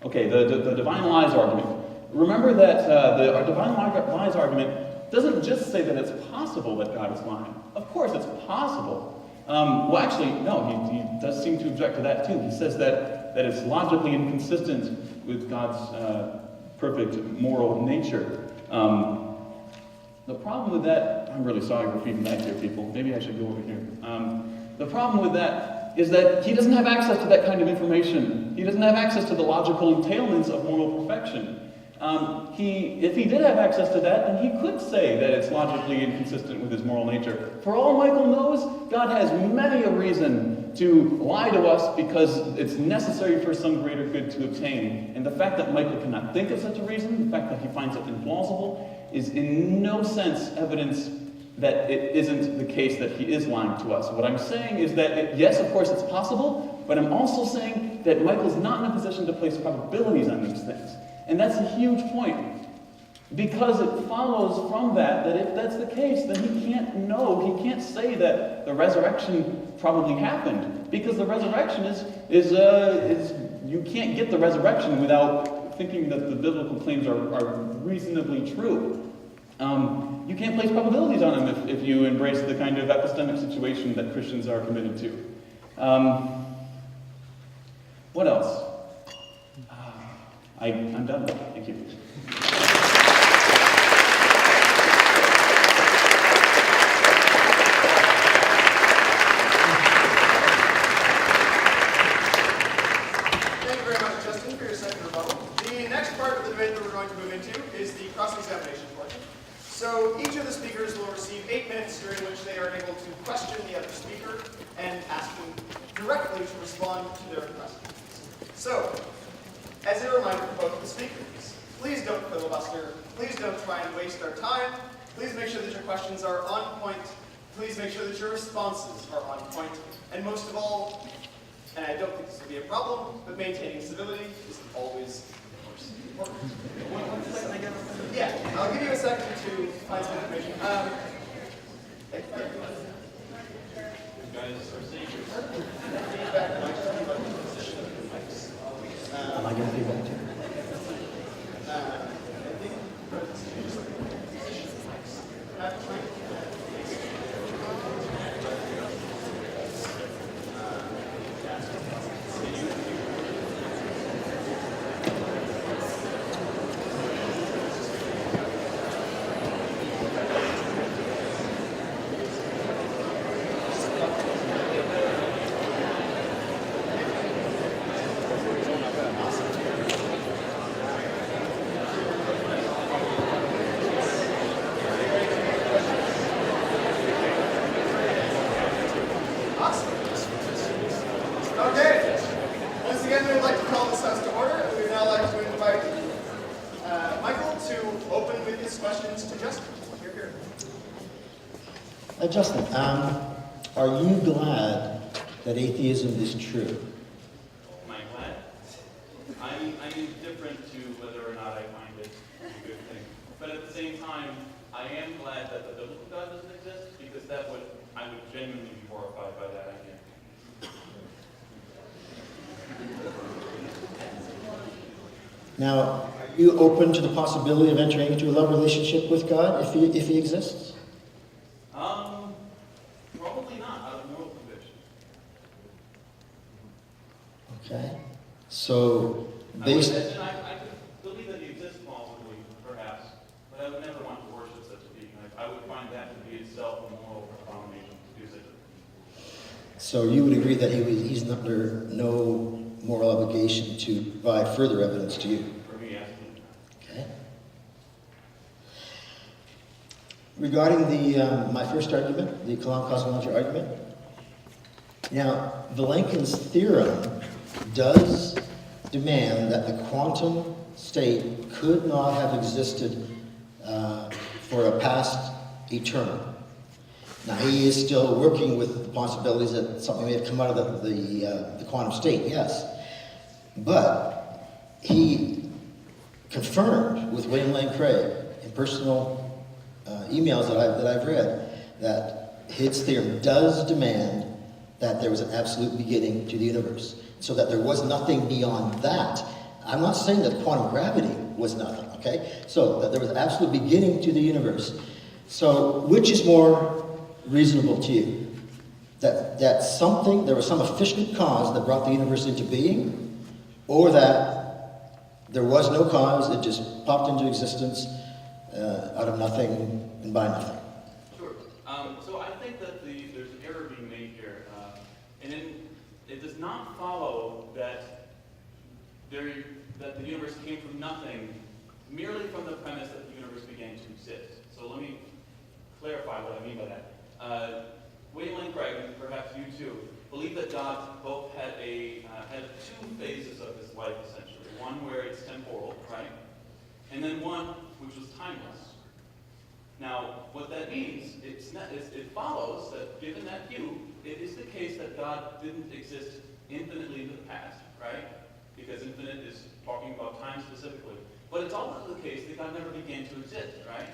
Okay, the divine lies argument. Remember that our divine lies argument doesn't just say that it's possible that God is lying. Of course it's possible. Well, actually, no, he does seem to object to that too. He says that it's logically inconsistent with God's perfect moral nature. The problem with that, I'm really sorry for feeding back here, people. Maybe I should go over here. The problem with that is that he doesn't have access to that kind of information. He doesn't have access to the logical entailments of moral perfection. If he did have access to that, then he could say that it's logically inconsistent with his moral nature. For all Michael knows, God has many a reason to lie to us because it's necessary for some greater good to obtain. And the fact that Michael cannot think of such a reason, the fact that he finds it implausible, is in no sense evidence that it isn't the case that he is lying to us. What I'm saying is that, yes, of course it's possible, but I'm also saying that Michael's not in a position to place probabilities on these things. And that's a huge point. Because it follows from that if that's the case, then he can't say that the resurrection probably happened. Because the resurrection is you can't get the resurrection without thinking that the biblical claims are reasonably true. You can't place probabilities on them if you embrace the kind of epistemic situation that Christians are committed to. What else? I'm done. Thank you. Thank you very much, Justin, for your second rebuttal. The next part of the debate that we're going to move into is the cross-examination portion. So each of the speakers will receive 8 minutes during which they are able to question the other speaker and ask them directly to respond to their questions. So, as a reminder for both of the speakers, please don't filibuster, please don't try and waste our time, please make sure that your questions are on point, please make sure that your responses are on point, and most of all, and I don't think this will be a problem, but maintaining civility is always, of course, important. Yeah, I'll give you a second to find some information. Am I getting feedback too? Okay. Once again, we would like to call this house to order, and we would now like to invite Michael to open with his questions to Justin. Here, here. Justin, are you glad that atheism is true? Am I glad? I'm indifferent to whether or not I find it a good thing. But at the same time, I am glad that the biblical God doesn't exist, because I would genuinely be horrified by that idea. Now, are you open to the possibility of entering into a love relationship with God if he exists? Probably not, out of moral conviction. Okay. So, based... I could believe that he exists plausibly, perhaps, but I would never want to worship such a being. I would find that to be itself a moral abomination to do such a thing. So you would agree that he's under no moral obligation to provide further evidence to you? For me, absolutely. Okay. Regarding my first argument, the Kalam cosmology argument, now, Vilenkin's theorem does demand that the quantum state could not have existed for a past eternal. Now, he is still working with the possibilities that something may have come out of the quantum state, yes. But he confirmed with William Lane Craig in personal emails that I've read that his theorem does demand that there was an absolute beginning to the universe, so that there was nothing beyond that. I'm not saying that quantum gravity was nothing, okay? So that there was an absolute beginning to the universe. So which is more reasonable to you? That there was some efficient cause that brought the universe into being, or that there was no cause, it just popped into existence out of nothing and by nothing? Sure. So I think that there's an error being made here. It does not follow that the universe came from nothing merely from the premise that the universe began to exist. So let me clarify what I mean by that. William Lane Craig, and perhaps you too, believe that God both had two phases of his life, essentially. One where it's temporal, right? And then one which was timeless. Now, what that means, it follows that given that view, it is the case that God didn't exist infinitely in the past, right? Because infinite is talking about time specifically. But it's also the case that God never began to exist, right?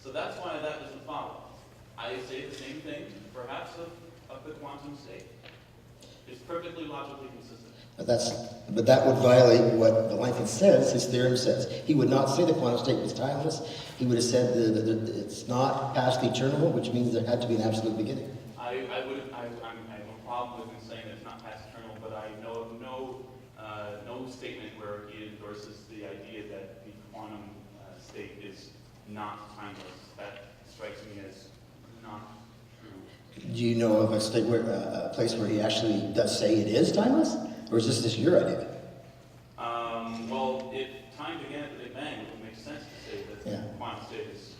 So that's why that doesn't follow. I say the same thing, perhaps, of the quantum state. It's perfectly logically consistent. But that would violate what Vilenkin says, his theorem says. He would not say the quantum state was timeless. He would have said that it's not past eternal, which means there had to be an absolute beginning. I have no problem with him saying that it's not past eternal, but I know of no statement where he endorses the idea that the quantum state is not timeless. That strikes me as not true. Do you know of a place where he actually does say it is timeless? Or is this just your idea? Well, if time began at the Big Bang, it would make sense to say that the quantum state is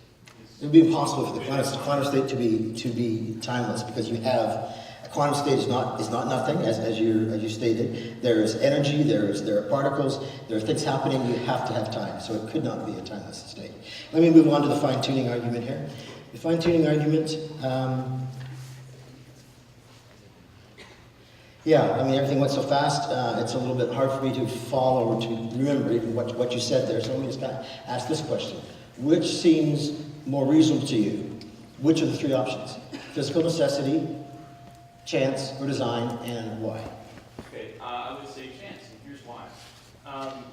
it would be impossible for the quantum state to be timeless, because you have a quantum state is not nothing, as you stated. There is energy, there are particles, there are things happening. You have to have time, so it could not be a timeless state. Let me move on to the fine-tuning argument here. The fine-tuning argument. Everything went so fast, it's a little bit hard for me to follow or to remember even what you said there. So let me just ask this question. Which seems more reasonable to you? Which of the three options? Physical necessity, chance, or design, and why? Okay, I would say chance, and here's why.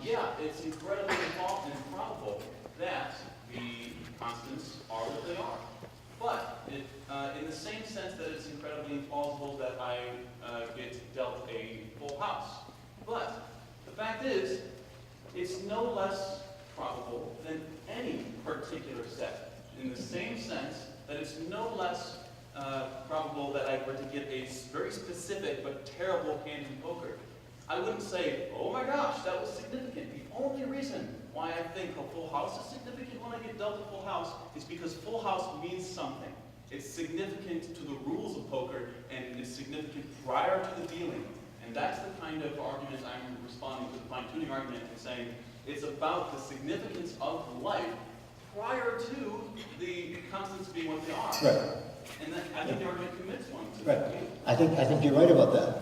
Yeah, it's incredibly improbable that the constants are what they are. But in the same sense that it's incredibly implausible that I get dealt a full house. But the fact is, it's no less probable than any particular set. In the same sense that it's no less probable that I were to get a very specific but terrible hand in poker. I wouldn't say, oh my gosh, that was significant. The only reason why I think a full house is significant when I get dealt a full house is because full house means something. It's significant to the rules of poker, and it's significant prior to the dealing. And that's the kind of argument I'm responding to, the fine-tuning argument, and saying it's about the significance of life prior to the constants being what they are. Right. And then I think the argument commits one to Right. that. I think you're right about that.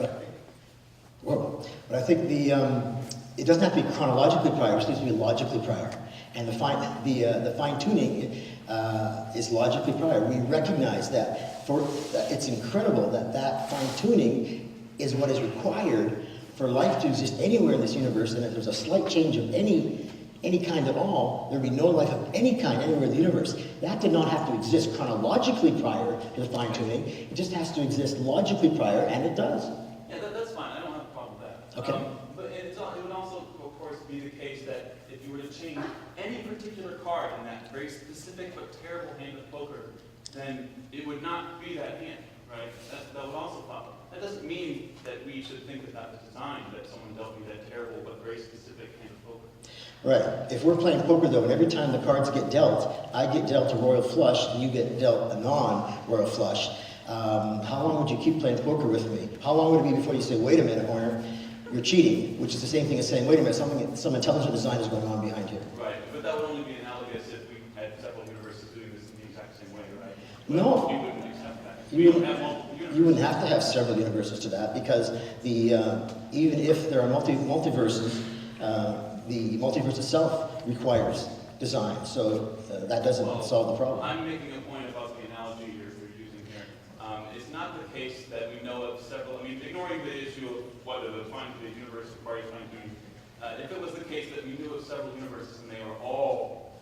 But I think it doesn't have to be chronologically prior, it needs to be logically prior. And the fine-tuning is logically prior. We recognize that it's incredible that fine-tuning is what is required for life to exist anywhere in this universe, and if there's a slight change of any kind at all, there would be no life of any kind anywhere in the universe. That did not have to exist chronologically prior to the fine-tuning. It just has to exist logically prior, and it does. Yeah, that's fine. I don't have a problem with that. Okay. But it would also, of course, be the case that if you were to change any particular card in that very specific but terrible hand of poker, then it would not be that hand, right? That would also pop up. That doesn't mean that we should think that that was designed, that someone dealt me that terrible but very specific hand of poker. Right. If we're playing poker, though, and every time the cards get dealt, I get dealt a royal flush, and you get dealt a non-royal flush, how long would you keep playing poker with me? How long would it be before you say, wait a minute, Horner, you're cheating, which is the same thing as saying, wait a minute, some intelligent design is going on behind here. Right, but that would only be analogous if we had several universes doing this in the exact same way, right? But No. we wouldn't accept that. You We don't have multiple universes. You wouldn't have to have several universes to that, because even if there are multiverses, the multiverse itself requires design, so that doesn't solve the problem. I'm making a point about the analogy you're using here. It's not the case that we know of several, ignoring the issue of whether the universe requires fine-tuning, if it was the case that we knew of several universes and they were all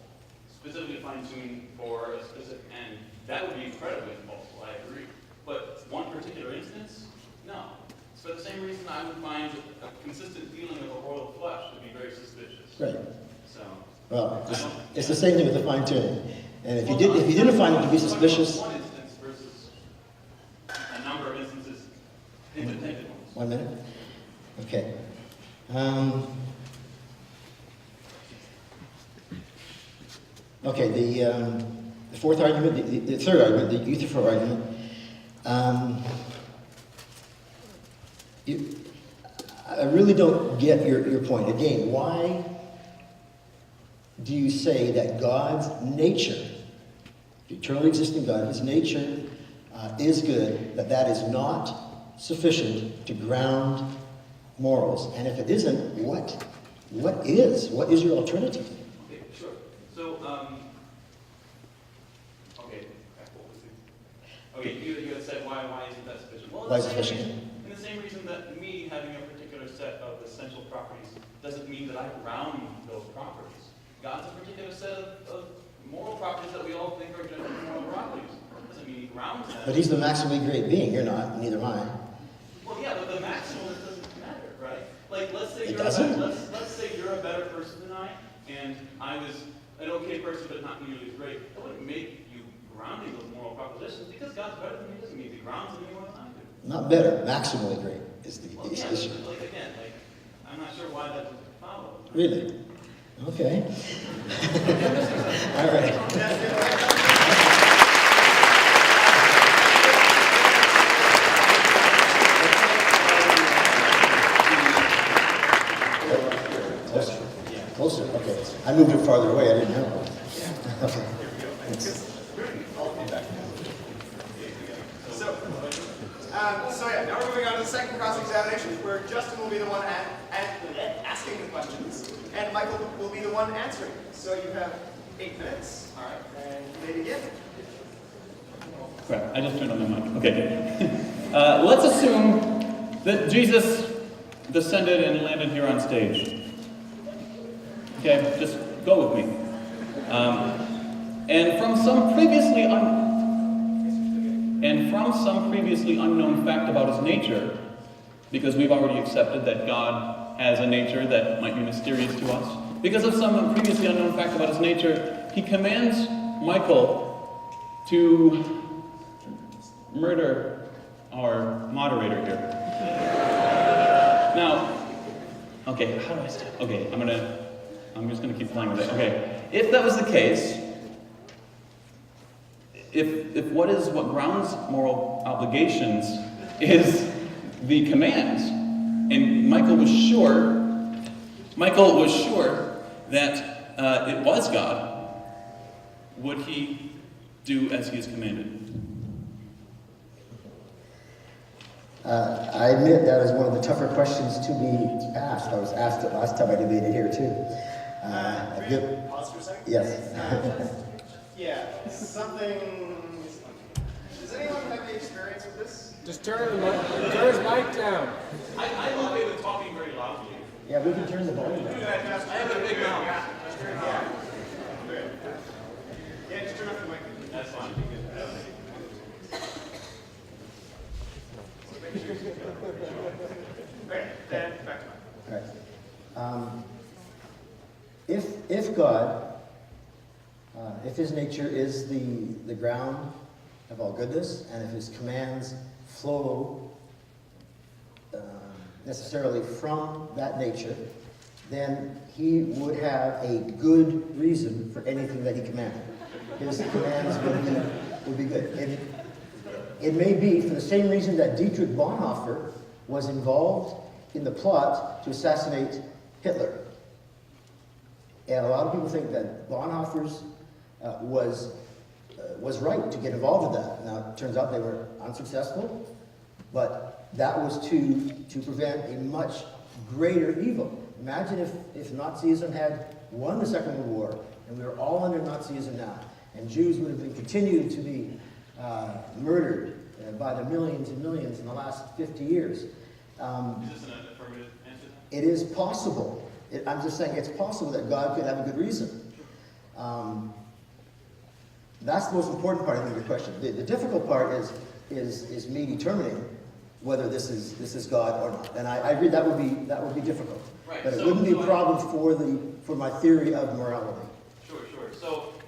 specifically fine-tuned for a specific end, that would be incredibly impossible, I agree. But one particular instance, no. For the same reason I would find a consistent dealing of a royal flush to be very suspicious. Right. So, Well, it's the same thing with the fine-tuning. And if you didn't find it to be suspicious... One instance versus a number of instances, independent ones. 1 minute? Okay. Okay, the fourth argument, the third argument, the Euthyphro argument, I really don't get your point. Again, why do you say that God's nature, the eternally existing God, his nature is good, that is not sufficient to ground morals? And if it isn't, what is? What is your alternative? Okay, sure. So, okay, you had said why isn't that sufficient? Well, Why is it sufficient? In the same reason that me having a particular set of essential properties doesn't mean that I ground those properties. God's a particular set of moral properties that we all think are generally moral properties. Doesn't mean he grounds them. But he's the maximally great being. You're not, neither am I. Well, yeah, but the maximum doesn't matter, right? Like, let's say let's say you're a better person than I, and I was an okay person, but not nearly as great. That wouldn't make you grounding those moral propositions, because God's better than me doesn't mean he grounds them any more than I do. Not better, maximally great is the Well, yeah, issue. I'm not sure why that would follow. Really? Okay. All right. Closer. Okay. I moved it farther away. I didn't know. Okay. Thanks. So yeah, now we're moving on to the second cross-examination, where Justin will be the one asking the questions, and Michael will be the one answering. So you have 8 minutes. All right. And you may begin. Crap, I just turned on my mic. Okay. Let's assume that Jesus descended and landed here on stage. Okay, just go with me. And from some previously unknown fact about his nature, because we've already accepted that God has a nature that might be mysterious to us, because of some previously unknown fact about his nature, he commands Michael to murder our moderator here. Now, okay, how do I start? Okay, I'm just gonna keep playing with it. Okay, if that was the case, if what grounds moral obligations is the commands, and Michael was sure that it was God, would he do as he is commanded? I admit that is one of the tougher questions to be asked. I was asked it last time I debated here too. Pause for a second? Yes. Yeah, something... Does anyone have any experience with this? Just turn his mic down. I'm okay with talking very loudly. Yeah, we can turn the volume down. I have a big mouth. Yeah, just turn off the mic. That's fine. Okay, then back to mine. All right. If God, if his nature is the ground of all goodness, and if his commands flow necessarily from that nature, then he would have a good reason for anything that he commanded. His commands would be good. And it may be for the same reason that Dietrich Bonhoeffer was involved in the plot to assassinate Hitler. And a lot of people think that Bonhoeffer's was right to get involved in that. Now, it turns out they were unsuccessful, but that was to prevent a much greater evil. Imagine if Nazism had won the Second World War, and we were all under Nazism now, and Jews would have been continued to be murdered by the millions and millions in the last 50 years. Is this an affirmative answer? It is possible. I'm just saying it's possible that God could have a good reason. That's the most important part of the question. The difficult part is me determining whether this is God or not. And I agree that would be difficult. Right. But it wouldn't be a problem for my theory of morality. Sure.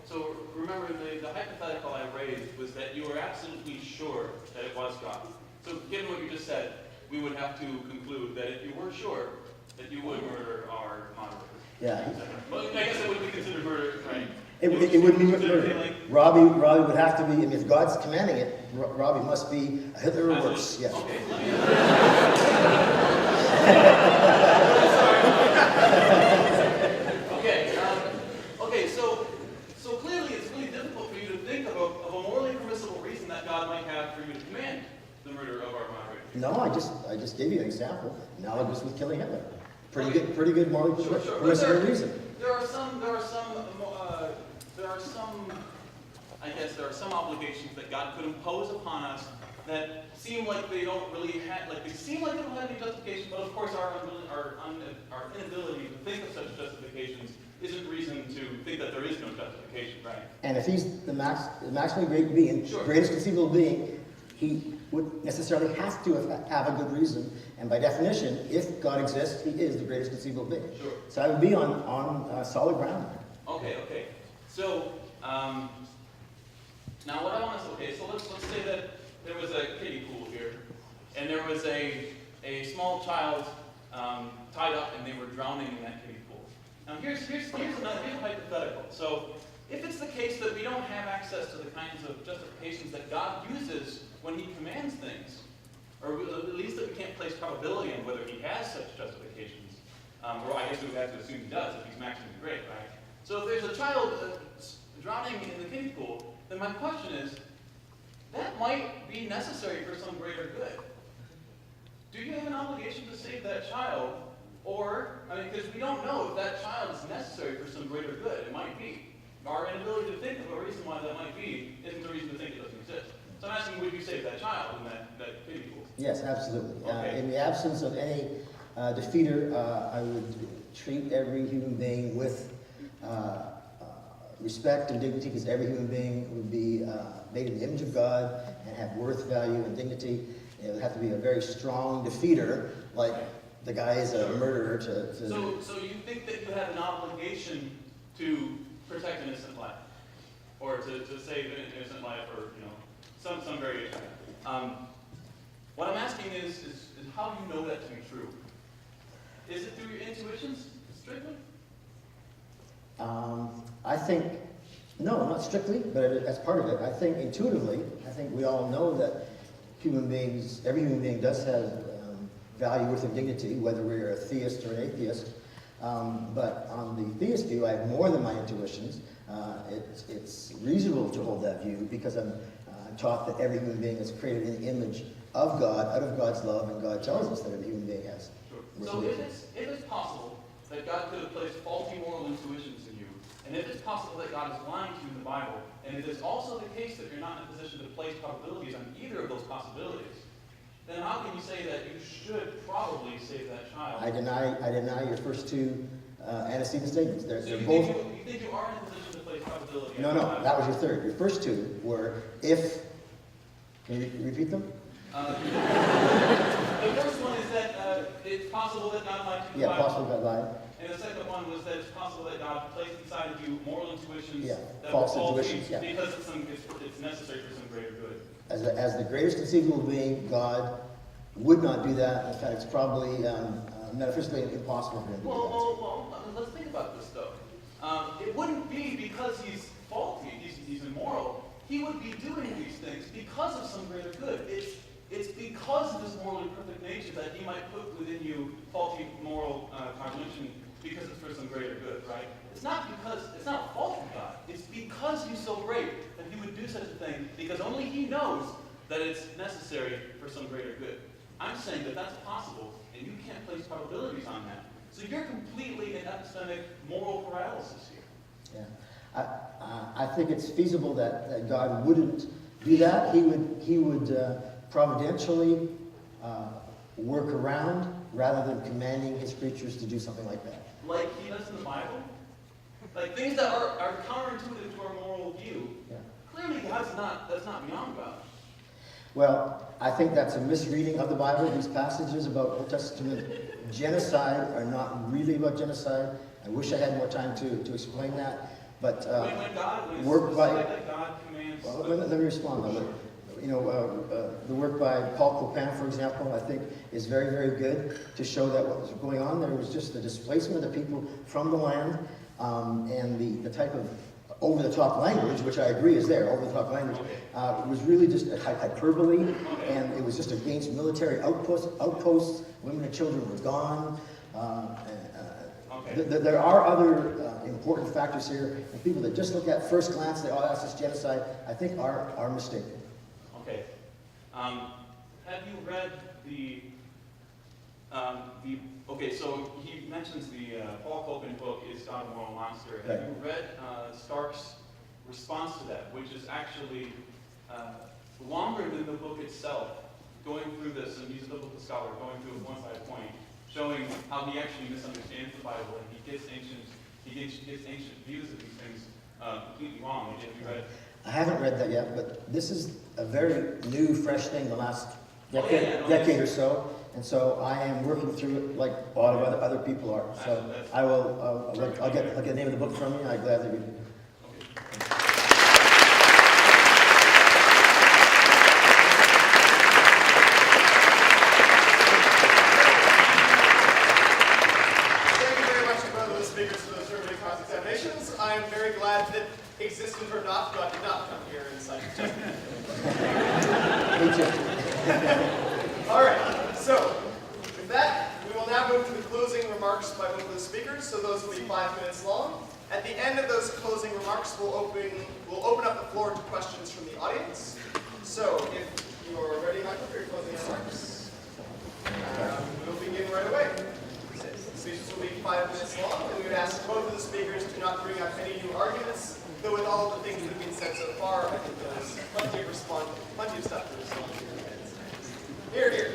So remember the hypothetical I raised was that you were absolutely sure that it was God. So given what you just said, we would have to conclude that if you were sure that you would murder our moderator. Yeah. Well, I guess it would be considered murder, right? It wouldn't be murder. Robbie would have to be, I mean, if God's commanding it, Robbie must be a Hitler or worse. Yes. Okay. Okay, so clearly it's really difficult for you to think of a morally permissible reason that God might have for you to command the murder of our moderator. No, I just gave you an example. Analogous with killing Hitler. Pretty good morally permissible reason. There are some obligations that God could impose upon us that seem like they don't really have, they seem like they don't have any justification, but of course our inability to think of such justifications isn't reason to think that there is no justification, right? And if he's the maximally great being, Sure. greatest conceivable being, he would necessarily have to have a good reason. And by definition, if God exists, he is the greatest conceivable being. Sure. So I would be on solid ground. Okay. So, now what I want to, so let's say that there was a kiddie pool here, and there was a small child tied up, and they were drowning in that kiddie pool. Now here's a hypothetical. So, if it's the case that we don't have access to the kinds of justifications that God uses when he commands things, or at least that we can't place probability on whether he has such justifications, or I guess we would have to assume he does if he's maximally great, right? So if there's a child drowning in the kiddie pool, then my question is, that might be necessary for some greater good. Do you have an obligation to save that child? Or, because we don't know if that child is necessary for some greater good. It might be. Our inability to think of a reason why that might be isn't the reason to think it doesn't exist. So So I'm asking, would you save that child in that kiddie pool? Yes, absolutely. Okay. In the absence of any defeater, I would treat every human being with respect and dignity, because every human being would be made in the image of God and have worth, value, and dignity. It would have to be a very strong defeater, like the guy is a murderer to... So you think that you have an obligation to protect innocent life, or to save an innocent life, or some variation. What I'm asking is how do you know that to be true? Is it through your intuitions, strictly? I think, no, not strictly, but that's part of it. I think intuitively, I think we all know that every human being does have value, worth, and dignity, whether we're a theist or an atheist. But on the theist view, I have more than my intuitions. It's reasonable to hold that view because I'm taught that every human being is created in the image of God, out of God's love, and God tells us that every human being has. Sure. So if it's possible that God could have placed faulty moral intuitions in you, and if it's possible that God is lying to you in the Bible, and if it's also the case that you're not in a position to place probabilities on either of those possibilities, then how can you say that you should probably save that child? I deny your first two antecedent statements. So you think you are in a position to place probability? No, that was your third. Your first two were if... Can you repeat them? The first one is that it's possible that God lied to you. Yeah, possible God lied. And the second one was that it's possible that God placed inside of you moral intuitions that false were faulty intuitions, yeah. because it's necessary for some greater good. As the greatest conceivable being, God would not do that. In fact, it's probably metaphysically impossible for him to do that. Well, let's think about this though. It wouldn't be because he's faulty, he's immoral. He would be doing these things because of some greater good. It's because of his morally perfect nature that he might put within you faulty moral cognition because it's for some greater good, right? It's not a fault of God. It's because he's so great that he would do such a thing because only he knows that it's necessary for some greater good. I'm saying that that's possible, and you can't place probabilities on that. So you're completely in epistemic moral paralysis here. Yeah. I think it's feasible that God wouldn't do that. He would providentially work around rather than commanding his creatures to do something like that. Like he does in the Bible? Like things that are counterintuitive to our moral view. Yeah. Clearly that's not beyond God. Well, I think that's a misreading of the Bible. These passages about Old Testament genocide are not really about genocide. I wish I had more time to explain that. But when God commands... Well, let me respond though. The work by Paul Copan, for example, I think is very, very good to show that what was going on there was just the displacement of the people from the land and the type of over-the-top language, which I agree is there, over-the-top language, was really just a hyperbole, and it was just against military outposts. Women and children were gone. There are other important factors here, and people that just look at first glance, they, that's just genocide, I think are mistaken. Okay. Have you read okay, so he mentions the Paul Copan book, Is God a Moral Monster? Have you read Stark's response to that, which is actually longer than the book itself, going through this, and he's a biblical scholar, going through it point by point, showing how he actually misunderstands the Bible, and he gets ancient views of these things completely wrong. Have you read? I haven't read that yet, but this is a very new, fresh thing the last decade or so, and so I am working through it like a lot of other people are. So I'll get the name of the book from you. I'd gladly read it. I'm very glad that existent or not, God did not come here in such a Me too. All right, so with that, we will now move to the closing remarks by both of the speakers. So those will be 5 minutes long. At the end of those closing remarks, we'll open up the floor to questions from the audience. So if you're ready, Michael, for your closing remarks, we'll begin right away. speeches will be 5 minutes long, and we would ask both of the speakers to not bring up any new arguments, though with all of the things that have been said so far, I think there's plenty of stuff to respond to. Here, here.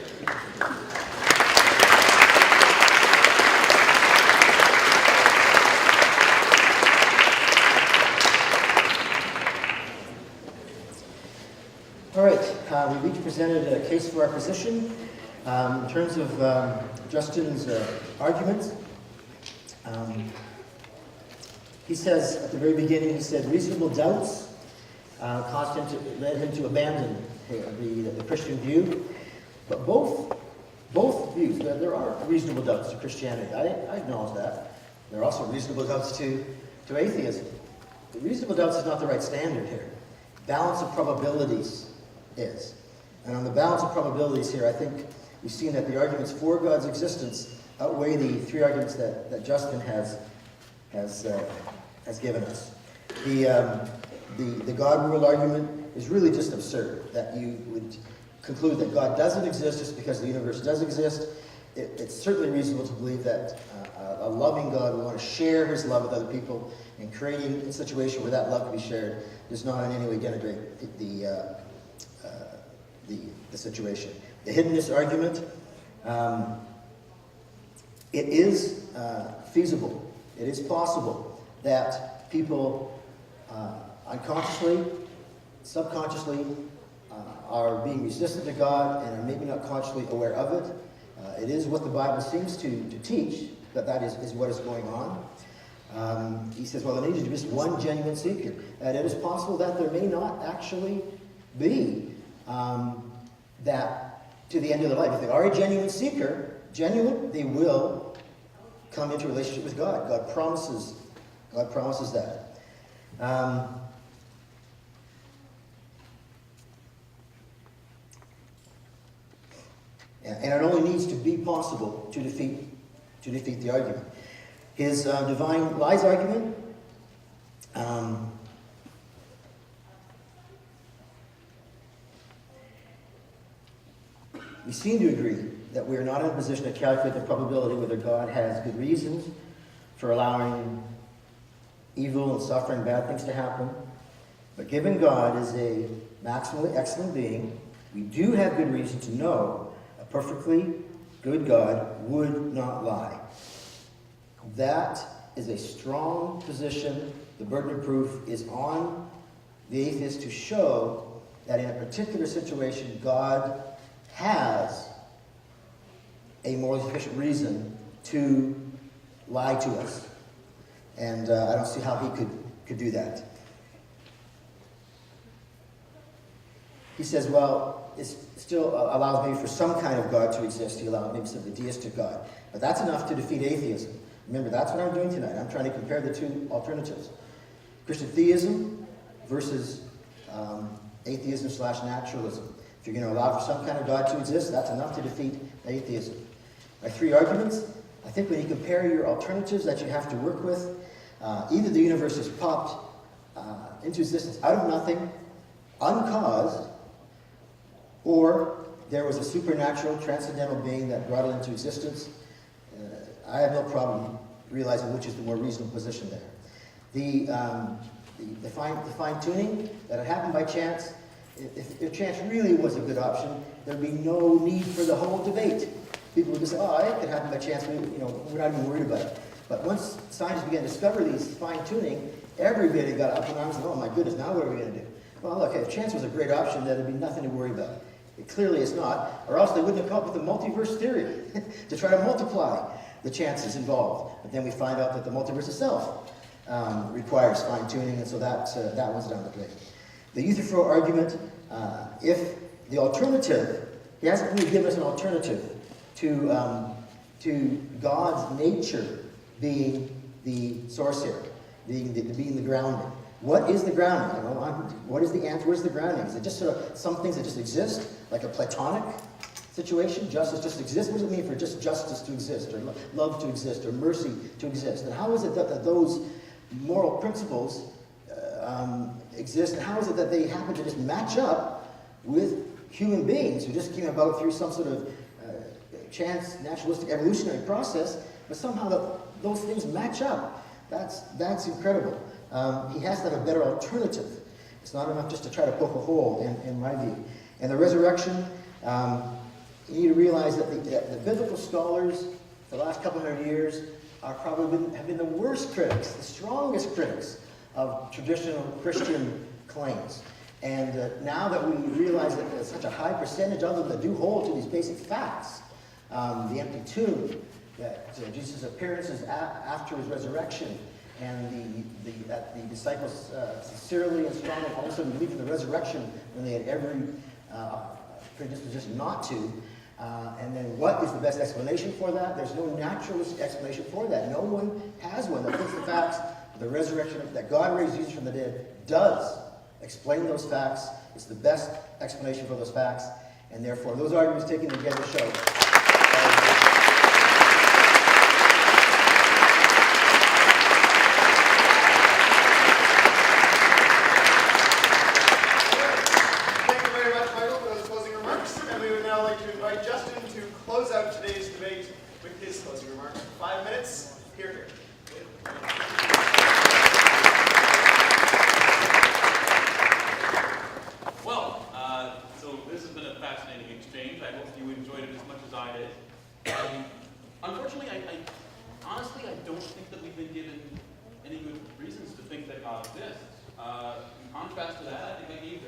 All right, we each presented a case for our position. In terms of Justin's arguments, he says at the very beginning, he said reasonable doubts led him to abandon the Christian view. But both views, there are reasonable doubts to Christianity. I acknowledge that. There are also reasonable doubts to atheism. The reasonable doubts is not the right standard here. Balance of probabilities is. And on the balance of probabilities here, I think we've seen that the arguments for God's existence outweigh the three arguments that Justin has given us. The God rule argument is really just absurd, that you would conclude that God doesn't exist just because the universe does exist. It's certainly reasonable to believe that a loving God would want to share his love with other people, and creating a situation where that love can be shared does not in any way denigrate the situation. The hiddenness argument, it is feasible, it is possible that people unconsciously, subconsciously are being resistant to God and are maybe not consciously aware of it. It is what the Bible seems to teach, that is what is going on. He says, well, there needs to be just one genuine seeker. And it is possible that there may not actually be that to the end of their life. If they are a genuine seeker, they will come into a relationship with God. God promises that. And it only needs to be possible to defeat the argument. His divine lies argument, we seem to agree that we are not in a position to calculate the probability whether God has good reasons for allowing evil and suffering, bad things to happen. But given God is a maximally excellent being, we do have good reason to know a perfectly good God would not lie. That is a strong position. The burden of proof is on the atheist to show that in a particular situation, God has a morally sufficient reason to lie to us. And I don't see how he could do that. He says, well, it still allows maybe for some kind of God to exist. He allows maybe some deistic God. But that's enough to defeat atheism. Remember, that's what I'm doing tonight. I'm trying to compare the two alternatives. Christian theism versus atheism/naturalism. If you're going to allow for some kind of God to exist, that's enough to defeat atheism. My three arguments, I think when you compare your alternatives that you have to work with, either the universe has popped into existence out of nothing, uncaused, or there was a supernatural, transcendental being that brought it into existence. I have no problem realizing which is the more reasonable position there. The fine-tuning, that it happened by chance. If chance really was a good option, there'd be no need for the whole debate. People would just say, oh, it could happen by chance, we're not even worried about it. But once scientists began to discover these fine-tuning, everybody got up in arms and, oh my goodness, now what are we going to do? Well, look, if chance was a great option, then there'd be nothing to worry about. It clearly is not, or else they wouldn't have come up with the multiverse theory to try to multiply the chances involved. But then we find out that the multiverse itself requires fine-tuning, and so that one's down the drain. The Euthyphro argument, if the alternative, he hasn't really given us an alternative to God's nature being the source here, being the grounding. What is the grounding? What is the answer? What is the grounding? Is it just sort of some things that just exist, like a Platonic situation? Justice just exists? What does it mean for just justice to exist, or love to exist, or mercy to exist? And how is it that those moral principles exist, and how is it that they happen to just match up with human beings who just came about through some sort of chance, naturalistic, evolutionary process but somehow those things match up. That's incredible. He has to have a better alternative. It's not enough just to try to poke a hole, in my view. And the resurrection, you need to realize that the biblical scholars for the last couple hundred years have been the worst critics, the strongest critics of traditional Christian claims. And now that we realize that there's such a high percentage of them that do hold to these basic facts, the empty tomb, that Jesus' appearances after his resurrection, and that the disciples sincerely and strongly also believed in the resurrection when they had every predisposition not to. And then what is the best explanation for that? There's no naturalist explanation for that. No one has one that puts the facts, the resurrection, that God raised Jesus from the dead does explain those facts. It's the best explanation for those facts. And therefore, those arguments taken together show. Thank you very much, Michael, for those closing remarks. And we would now like to invite Justin to close out today's debate with his closing remarks. 5 minutes. Here. So this has been a fascinating exchange. I hope you enjoyed it as much as I did. Unfortunately, honestly, I don't think that we've been given any good reasons to think that God exists. In contrast to that, I think I gave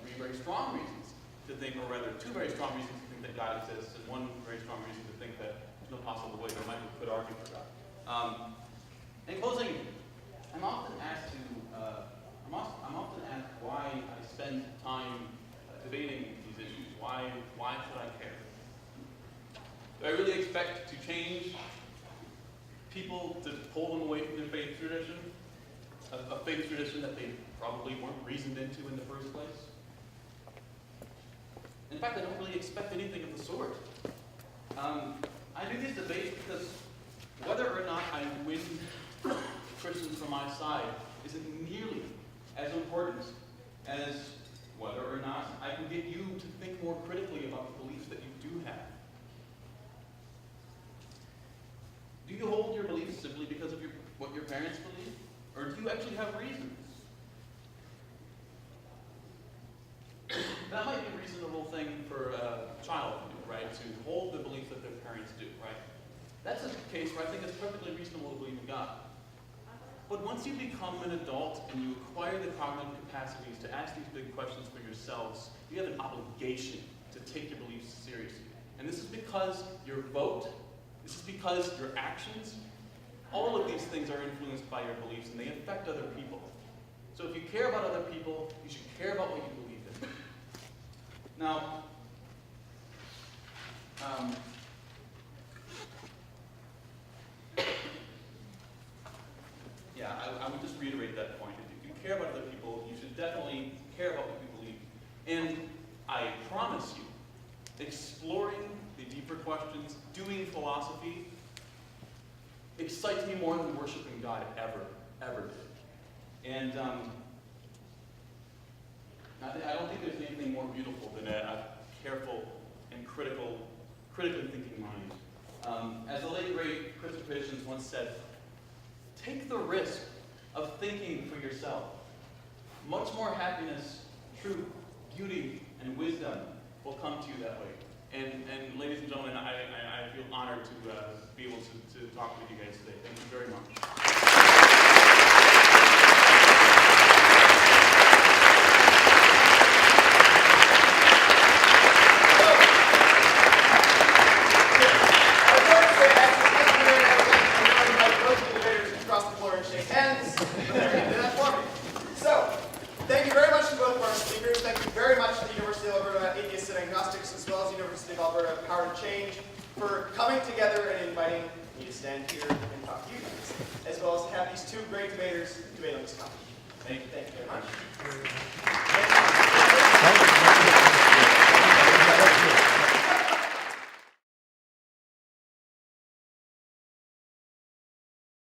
three very strong reasons to think, or rather, two very strong reasons to think that God exists, and one very strong reason to think that there's no possible way that Michael could argue for God. In closing, I'm often asked why I spend time debating these issues. Why should I care? Do I really expect to change people to pull them away from their faith tradition? A faith tradition that they probably weren't reasoned into in the first place? In fact, I don't really expect anything of the sort. I do these debates because whether or not I win Christians from my side isn't nearly as important as whether or not I can get you to think more critically about the beliefs that you do have. Do you hold your beliefs simply because of what your parents believe? Or do you actually have reasons? That might be a reasonable thing for a child to do, right? To hold the beliefs that their parents do, right? That's a case where I think it's perfectly reasonable to believe in God. But once you become an adult and you acquire the cognitive capacities to ask these big questions for yourselves, you have an obligation to take your beliefs seriously. And this is because your vote, this is because your actions, all of these things are influenced by your beliefs and they affect other people. So if you care about other people, you should care about what you believe in. Now, I would just reiterate that point. If you care about other people, you should definitely care about what you believe. And I promise you, exploring the deeper questions, doing philosophy, excites me more than worshiping God ever did. And I don't think there's anything more beautiful than a careful and critically thinking mind. As the late great Christopher Hitchens once said, take the risk of thinking for yourself. Much more happiness, truth, beauty, and wisdom will come to you that way. And ladies and gentlemen, I feel honored to be able to talk with you guys today. Thank you very much. University of Alberta Power to Change for coming together and inviting me to stand here and talk to you guys, as well as have these two great debaters debate on this topic. Thank you very much.